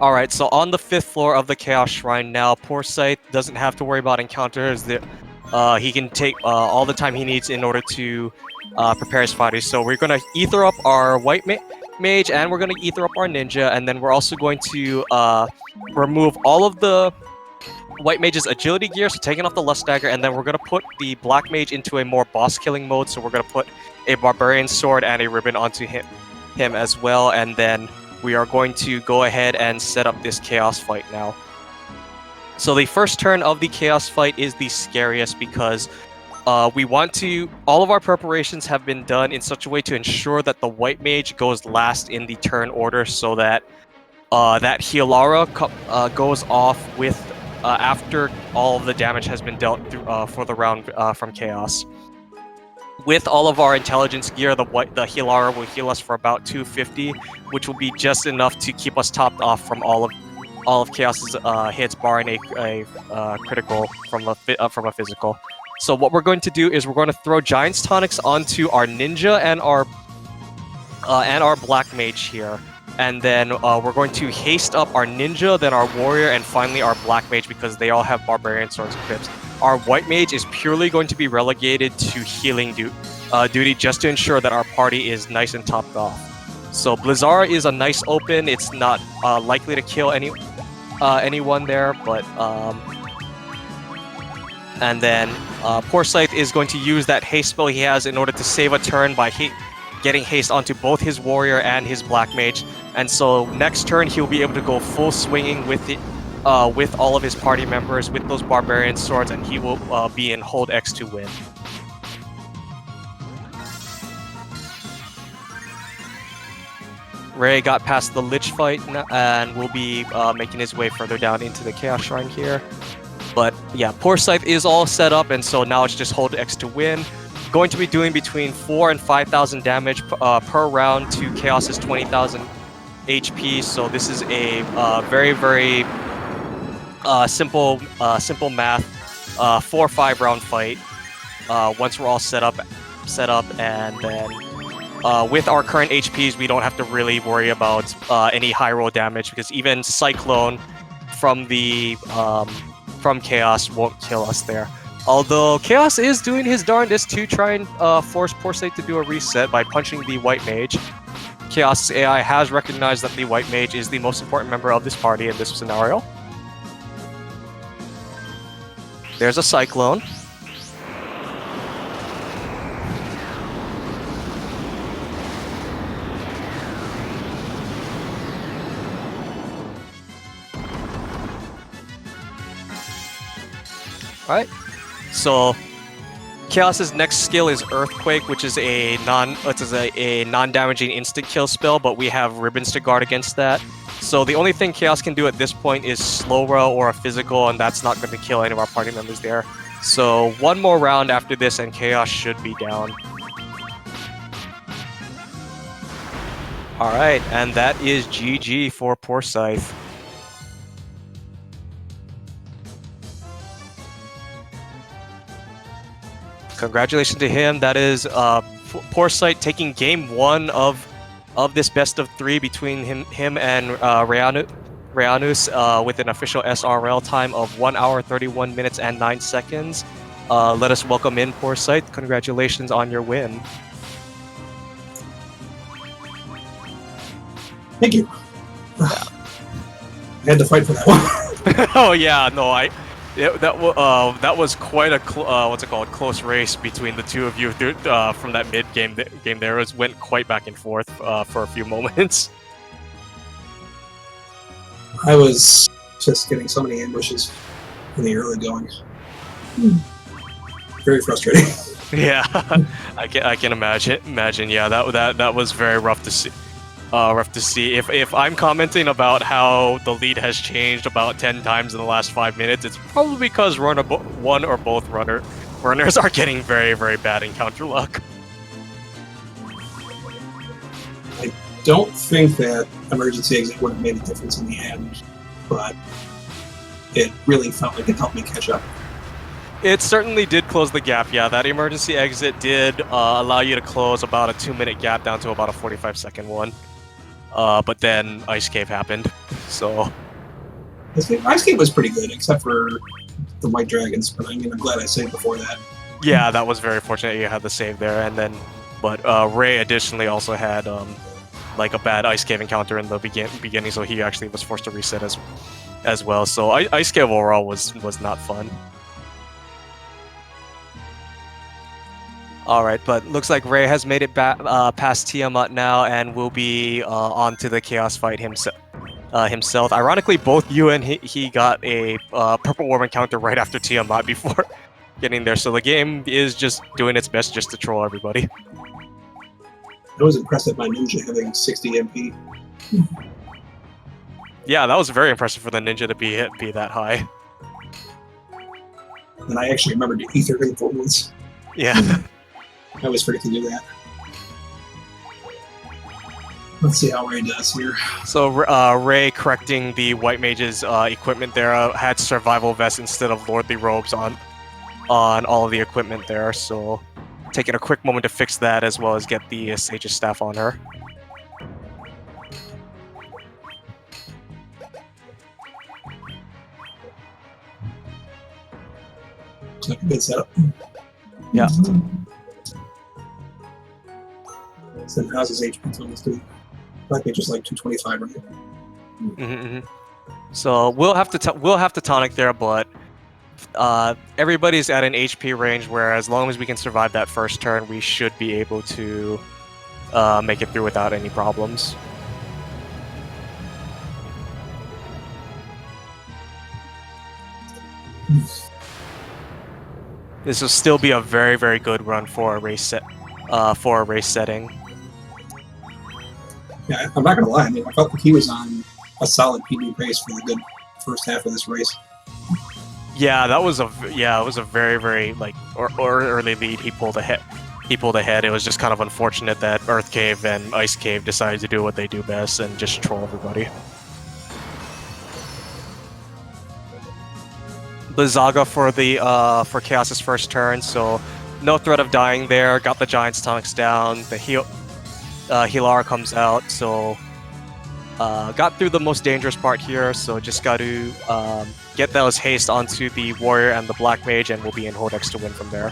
Alright, so on the 5th floor of the Chaos Shrine now, Poorscythe doesn't have to worry about encounters. He can take all the time he needs in order to prepare his fighters. So we're going to ether up our white mage, and we're going to ether up our ninja, and then we're also going to remove all of the White Mage's agility gear, so taking off the Lust Dagger, and then we're going to put the Black Mage into a more boss-killing mode, so we're going to put a Barbarian Sword and a Ribbon onto him as well, and then we are going to go ahead and set up this Chaos fight now. So the first turn of the Chaos fight is the scariest because we want to... All of our preparations have been done in such a way to ensure that the White Mage goes last in the turn order, so that that Healara goes off with after all of the damage has been dealt through, for the round from Chaos. With all of our intelligence gear, the Healara will heal us for about 250, which will be just enough to keep us topped off from all of Chaos's hits, barring a critical from a physical. So what we're going to do is we're going to throw Giant's Tonics onto our ninja and our Black Mage here. And then we're going to haste up our ninja, then our warrior, and finally our Black Mage because they all have Barbarian Swords equipped. Our White Mage is purely going to be relegated to healing duty just to ensure that our party is nice and topped off. So Blizzara is a nice open. It's not likely to kill anyone there, but and then Poorscythe is going to use that haste spell he has in order to save a turn by getting haste onto both his warrior and his black mage, and so next turn he'll be able to go full swinging with with all of his party members with those barbarian swords, and he will be in hold X to win. Ray got past the Lich fight and will be making his way further down into the Chaos Shrine here. But yeah, Poorscythe is all set up, and so now it's just hold X to win. Going to be doing between 4,000 and 5,000 damage per round to Chaos's 20,000 HP. So this is a very, very simple math 4 or 5 round fight. Once we're all set up, and then with our current HPs, we don't have to really worry about any high roll damage, because even Cyclone from the from Chaos won't kill us there. Although Chaos is doing his darndest to try and force Poorscythe to do a reset by punching the White Mage. Chaos's AI has recognized that the White Mage is the most important member of this party in this scenario. There's a Cyclone. Alright, so Chaos's next skill is Earthquake, which is a non-damaging instant kill spell, but we have ribbons to guard against that. So the only thing Chaos can do at this point is slow row or a physical, and that's not going to kill any of our party members there. So one more round after this and Chaos should be down. Alright, and that is GG for Poorscythe. Congratulations to him. That is Poorscythe taking game 1 of this best of 3 between him and Raeanus with an official SRL time of 1 hour 31 minutes and 9 seconds. Let us welcome in Poorscythe. Congratulations on your win. Thank you. I had to fight for that one. Oh yeah, no, that was quite a close race between the two of you from that mid game there. It went quite back and forth for a few moments. I was just getting so many ambushes in the early going. Very frustrating. Yeah, I can imagine. Yeah, that was very rough to see. If I'm commenting about how the lead has changed about 10 times in the last 5 minutes, it's probably because one or both runners are getting very, very bad encounter luck. I don't think that emergency exit would have made a difference in the end, but it really felt like it helped me catch up. It certainly did close the gap, yeah. That emergency exit did allow you to close about a 2-minute gap down to about a 45-second one. But then Ice Cave happened, so... Ice Cave was pretty good, except for the White Dragons, but I mean, I'm glad I saved before that. Yeah, that was very fortunate you had the save there, and then... But Ray additionally also had, like, a bad Ice Cave encounter in the beginning, so he actually was forced to reset as well. So Ice Cave overall was not fun. Alright, but looks like Ray has made it back past Tiamat now and will be on to the Chaos fight himself. Ironically, both you and he got a Purple Worm encounter right after Tiamat before getting there, so the game is just doing its best just to troll everybody. I was impressed at my ninja having 60 MP. Yeah, that was very impressive for the ninja to be that high. And I actually remembered to ether him for once. Yeah. I always forget to do that. Let's see how Ray does here. So Ray, correcting the White Mage's equipment there, had Survival Vest instead of Lordly Robes on all of the equipment there, so taking a quick moment to fix that as well as get the Sage's Staff on her. Looks like a good setup. Yeah. So how's his HP total too? Black Mage is like 225, right? So we'll have to tonic there, but everybody's at an HP range where as long as we can survive that first turn, we should be able to make it through without any problems. This will still be a very, very good run for a race setting. Yeah, I'm not gonna lie. I mean, I felt like he was on a solid PB pace for the good first half of this race. Yeah, it was a very, very or early lead. He pulled ahead. It was just kind of unfortunate that Earth Cave and Ice Cave decided to do what they do best and just troll everybody. Blizzaga for Chaos's first turn, so no threat of dying there. Got the Giant's tonics down. The Healara comes out, so got through the most dangerous part here. So just got to get those haste onto the Warrior and the Black Mage, and we'll be in Hodex to win from there.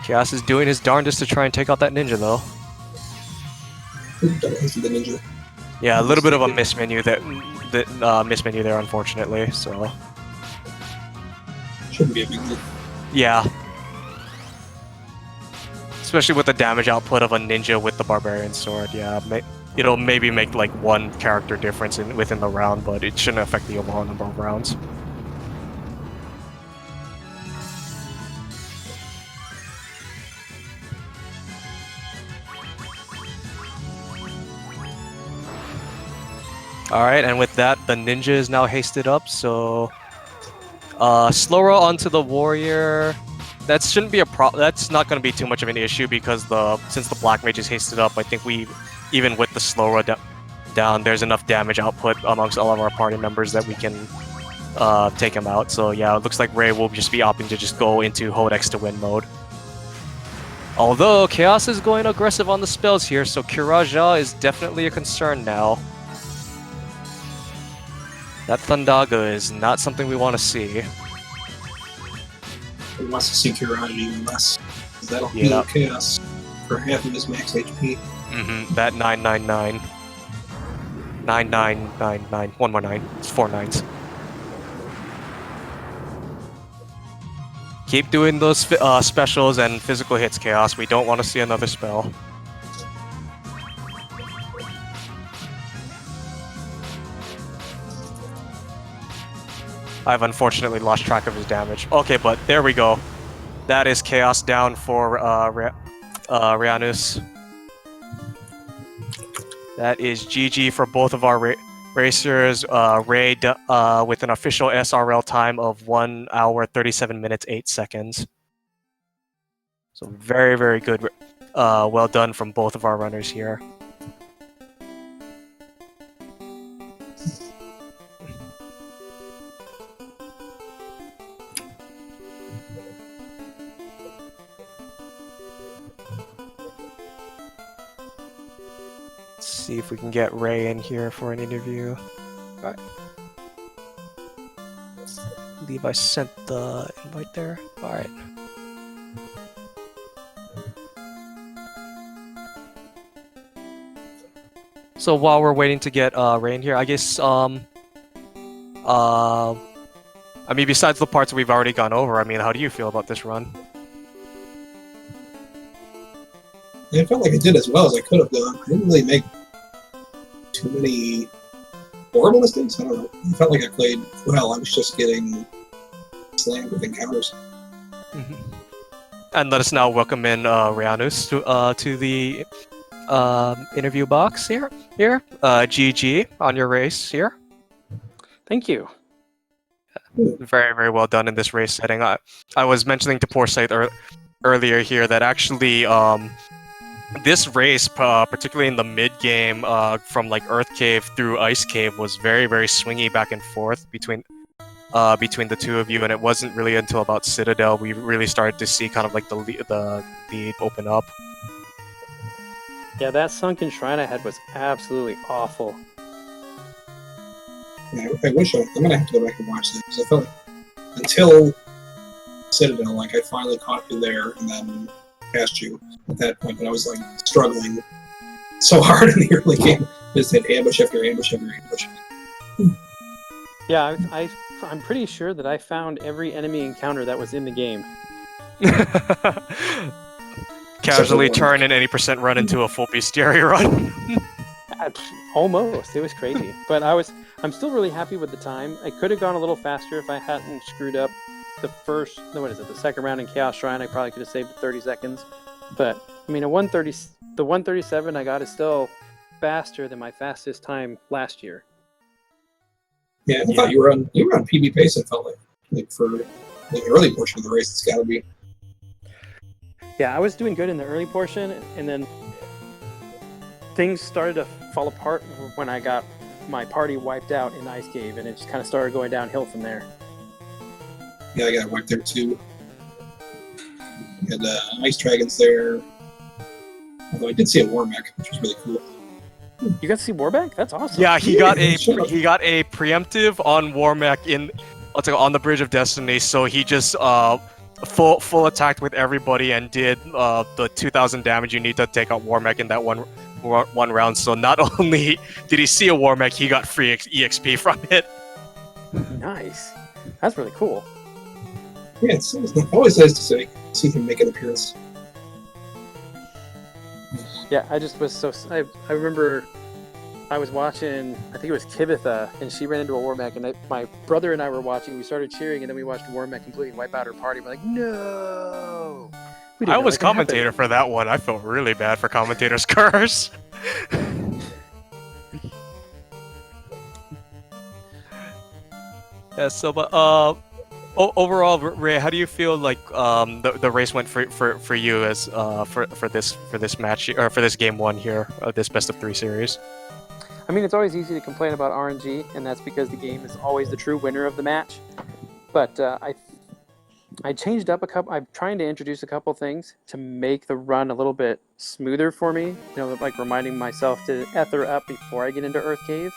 Chaos is doing his darndest to try and take out that ninja, though. The ninja. Yeah, a little bit of a mismenu there, unfortunately. So shouldn't be a big deal. Yeah, especially with the damage output of a ninja with the barbarian sword. Yeah, it'll maybe make like one character difference within the round, but it shouldn't affect the overall number of rounds. Alright, and with that, the ninja is now hasted up, so slow roll onto the warrior. That shouldn't be a that's not going to be too much of an issue because since the black mage is hasted up, I think even with the slow roll down, there's enough damage output amongst all of our party members that we can take him out. So yeah, it looks like Ray will just be opting to just go into Hodex to win mode. Although Chaos is going aggressive on the spells here, so Kiraja is definitely a concern now. That Thundaga is not something we want to see. He wants to see Kiraja even less. That'll heal Chaos for half of his max HP. That 999. 9999. One more 9. It's 4 9s. Keep doing those specials and physical hits, Chaos. We don't want to see another spell. I've unfortunately lost track of his damage. Okay, but there we go. That is Chaos down for Raeanus. That is GG for both of our racers. Ray with an official SRL time of 1 hour, 37 minutes, 8 seconds. So very, very good. Well done from both of our runners here. See if we can get Ray in here for an interview. Alright. I believe I sent the invite there. Alright. So while we're waiting to get Ray in here, I guess I mean, besides the parts we've already gone over, I mean, how do you feel about this run? I felt like I did as well as I could have done. I didn't really make too many horrible mistakes. I don't know. I felt like I played well. I was just getting slammed with encounters. And let us now welcome in Raeanus to the interview box here. GG on your race here. Thank you. Very, very well done in this race setting. I was mentioning to Poorscythe earlier here that actually this race, particularly in the mid-game, from like Earth Cave through Ice Cave, was very, very swingy back and forth between the two of you, and it wasn't really until about Citadel we really started to see kind of like the lead open up. Yeah, that sunken shrine I had was absolutely awful. Yeah, I wish I'm gonna have to go back and watch that because I felt like until Citadel, like I finally caught you there, and then past you at that point, but I was like struggling so hard in the early game. Just hit ambush after ambush after ambush. Yeah, I'm pretty sure that I found every enemy encounter that was in the game. Casually turn an 80% run into a full bestiary run. Almost. It was crazy. But I'm still really happy with the time. I could have gone a little faster if I hadn't screwed up the second round in Chaos Shrine. I probably could have saved 30 seconds. But I mean, the 137 I got is still faster than my fastest time last year. Yeah, I thought you were on PB pace. I felt like for the early portion of the race, it's got to be. Yeah, I was doing good in the early portion, and then things started to fall apart when I got my party wiped out in Ice Cave, and it just kind of started going downhill from there. Yeah, I got wiped there too. We had ice dragons there. Although I did see a war mech, which was really cool. You got to see Warback? That's awesome. Yeah, he got a preemptive on Warmech on the Bridge of Destiny, so he just full attacked with everybody and did the 2,000 damage you need to take out Warmech in that one round. So not only did he see a Warmech, he got free EXP from it. Nice. That's really cool. Yeah, it's always nice to see him make an appearance. Yeah, I just was so... I remember I was watching, I think it was Kibitha, and she ran into a Warmech, and my brother and I were watching, we started cheering, and then we watched Warmech completely wipe out her party. We're like, no! I was commentator for that one. I felt really bad for commentator's curse. Yeah, so, but, overall, Ray, how do you feel like the race went for you as for this match or for this game one here of this best of 3 series? I mean, it's always easy to complain about RNG, and that's because the game is always the true winner of the match. But I changed up I'm trying to introduce a couple things to make the run a little bit smoother for me. You know, like reminding myself to ether up before I get into Earth Cave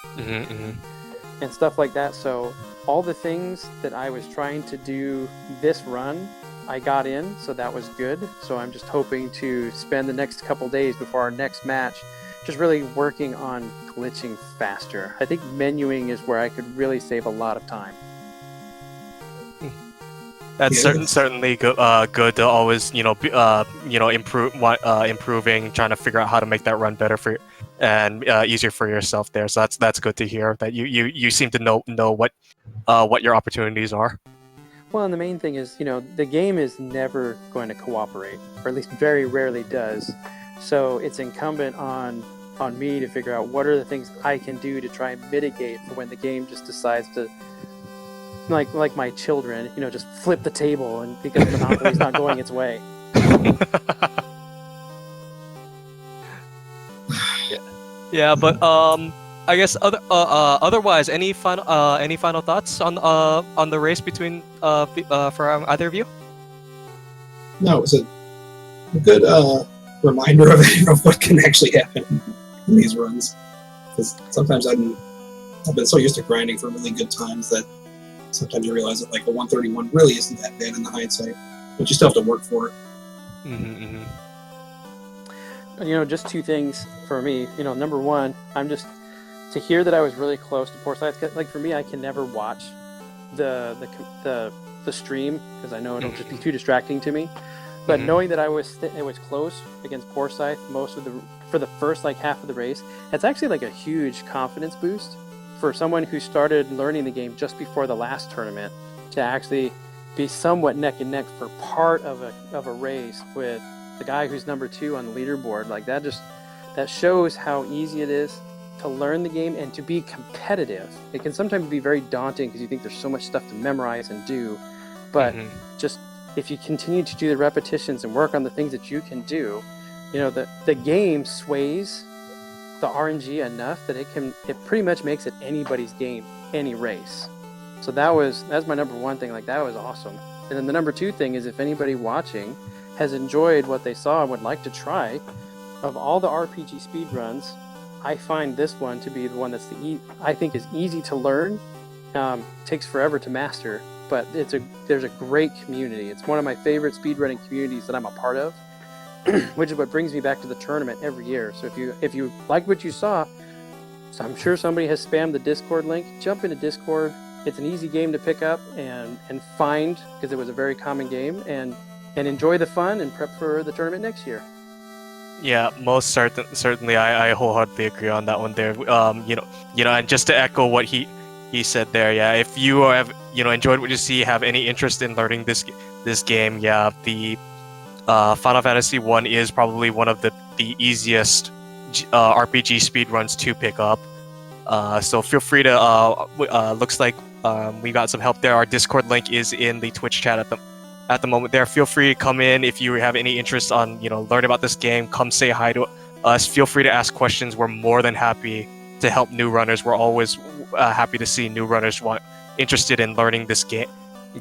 and stuff like that. So all the things that I was trying to do this run, I got in, so that was good. So I'm just hoping to spend the next couple days before our next match just really working on glitching faster. I think menuing is where I could really save a lot of time. That's certainly good to always improving, trying to figure out how to make that run better for and easier for yourself there. So that's good to hear that you seem to know what your opportunities are. Well, and the main thing is, the game is never going to cooperate, or at least very rarely does. So it's incumbent on me to figure out what are the things I can do to try and mitigate for when the game just decides to, like my children, just flip the table and because Monopoly's not going its way. Yeah, but I guess otherwise, any final thoughts on the race between for either of you? No, it was a good reminder of what can actually happen in these runs. Because sometimes I've been so used to grinding for really good times that sometimes you realize that like a 131 really isn't that bad in the hindsight, but you still have to work for it. Just 2 things for me. Number one, I'm just to hear that I was really close to Poorscythe. Like for me, I can never watch the stream because I know it'll just be too distracting to me. But knowing that it was close against Poorscythe for the first half of the race, that's actually like a huge confidence boost for someone who started learning the game just before the last tournament to actually be somewhat neck and neck for part of a race with the guy who's number 2 on the leaderboard. Like that shows how easy it is to learn the game and to be competitive. It can sometimes be very daunting because you think there's so much stuff to memorize and do, but just if you continue to do the repetitions and work on the things that you can do, the game sways the RNG enough that it pretty much makes it anybody's game, any race. So that's my number 1 thing. Like that was awesome. And then the number 2 thing is if anybody watching has enjoyed what they saw and would like to try, of all the RPG speedruns, I find this one to be the one that's I think is easy to learn, takes forever to master, but there's a great community. It's one of my favorite speedrunning communities that I'm a part of, which is what brings me back to the tournament every year. So if you like what you saw, so I'm sure somebody has spammed the Discord link. Jump into Discord. It's an easy game to pick up and find, because it was a very common game, and enjoy the fun and prep for the tournament next year. Yeah, most certainly, I wholeheartedly agree on that one there. And just to echo what he said there, yeah, if you have enjoyed what you see, have any interest in learning this game, yeah, the Final Fantasy 1 is probably one of the easiest RPG speedruns to pick up. So feel free to. Looks like we got some help there. Our Discord link is in the Twitch chat at the moment there. Feel free to come in if you have any interest on learn about this game. Come say hi to us. Feel free to ask questions. We're more than happy to help new runners. We're always happy to see new runners interested in learning this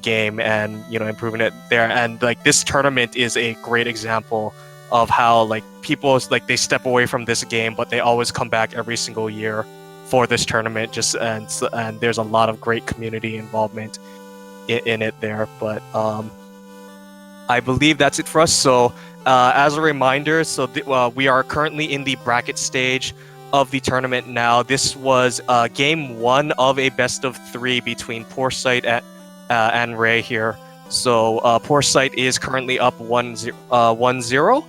game and improving it there. And like this tournament is a great example of how like people they step away from this game, but they always come back every single year for this tournament. And there's a lot of great community involvement in it there. But I believe that's it for us. So as a reminder, we are currently in the bracket stage of the tournament now. This was game 1 of a best of 3 between Poorscythe and Ray here. So Poorscythe is currently up 1-0,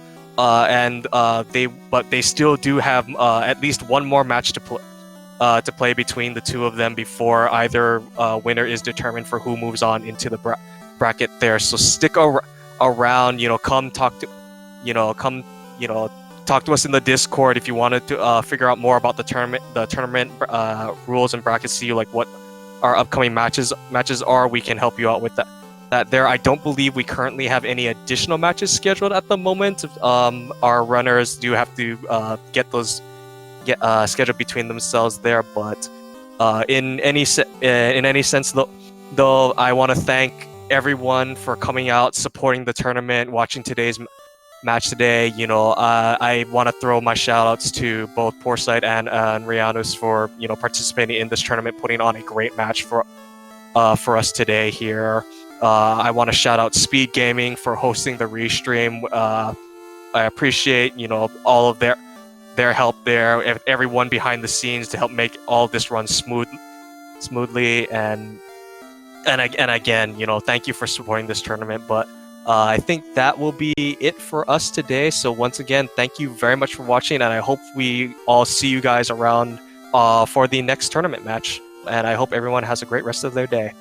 but they still do have at least one more match to play between the two of them before either winner is determined for who moves on into the bracket there. So stick around, come talk to talk to us in the Discord if you wanted to figure out more about the tournament rules and brackets, see like what our upcoming matches are. We can help you out with that there. I don't believe we currently have any additional matches scheduled at the moment. Our runners do have to get those scheduled between themselves there, but in any sense though, I want to thank everyone for coming out, supporting the tournament, watching today's match today. I want to throw my shout outs to both Poorscythe and Raeanus for participating in this tournament, putting on a great match for us today here. I want to shout out Speed Gaming for hosting the restream. I appreciate all of their help there, everyone behind the scenes to help make all this run smoothly, and again, thank you for supporting this tournament. But I think that will be it for us today. So once again, thank you very much for watching, and I hope we all see you guys around for the next tournament match. And I hope everyone has a great rest of their day.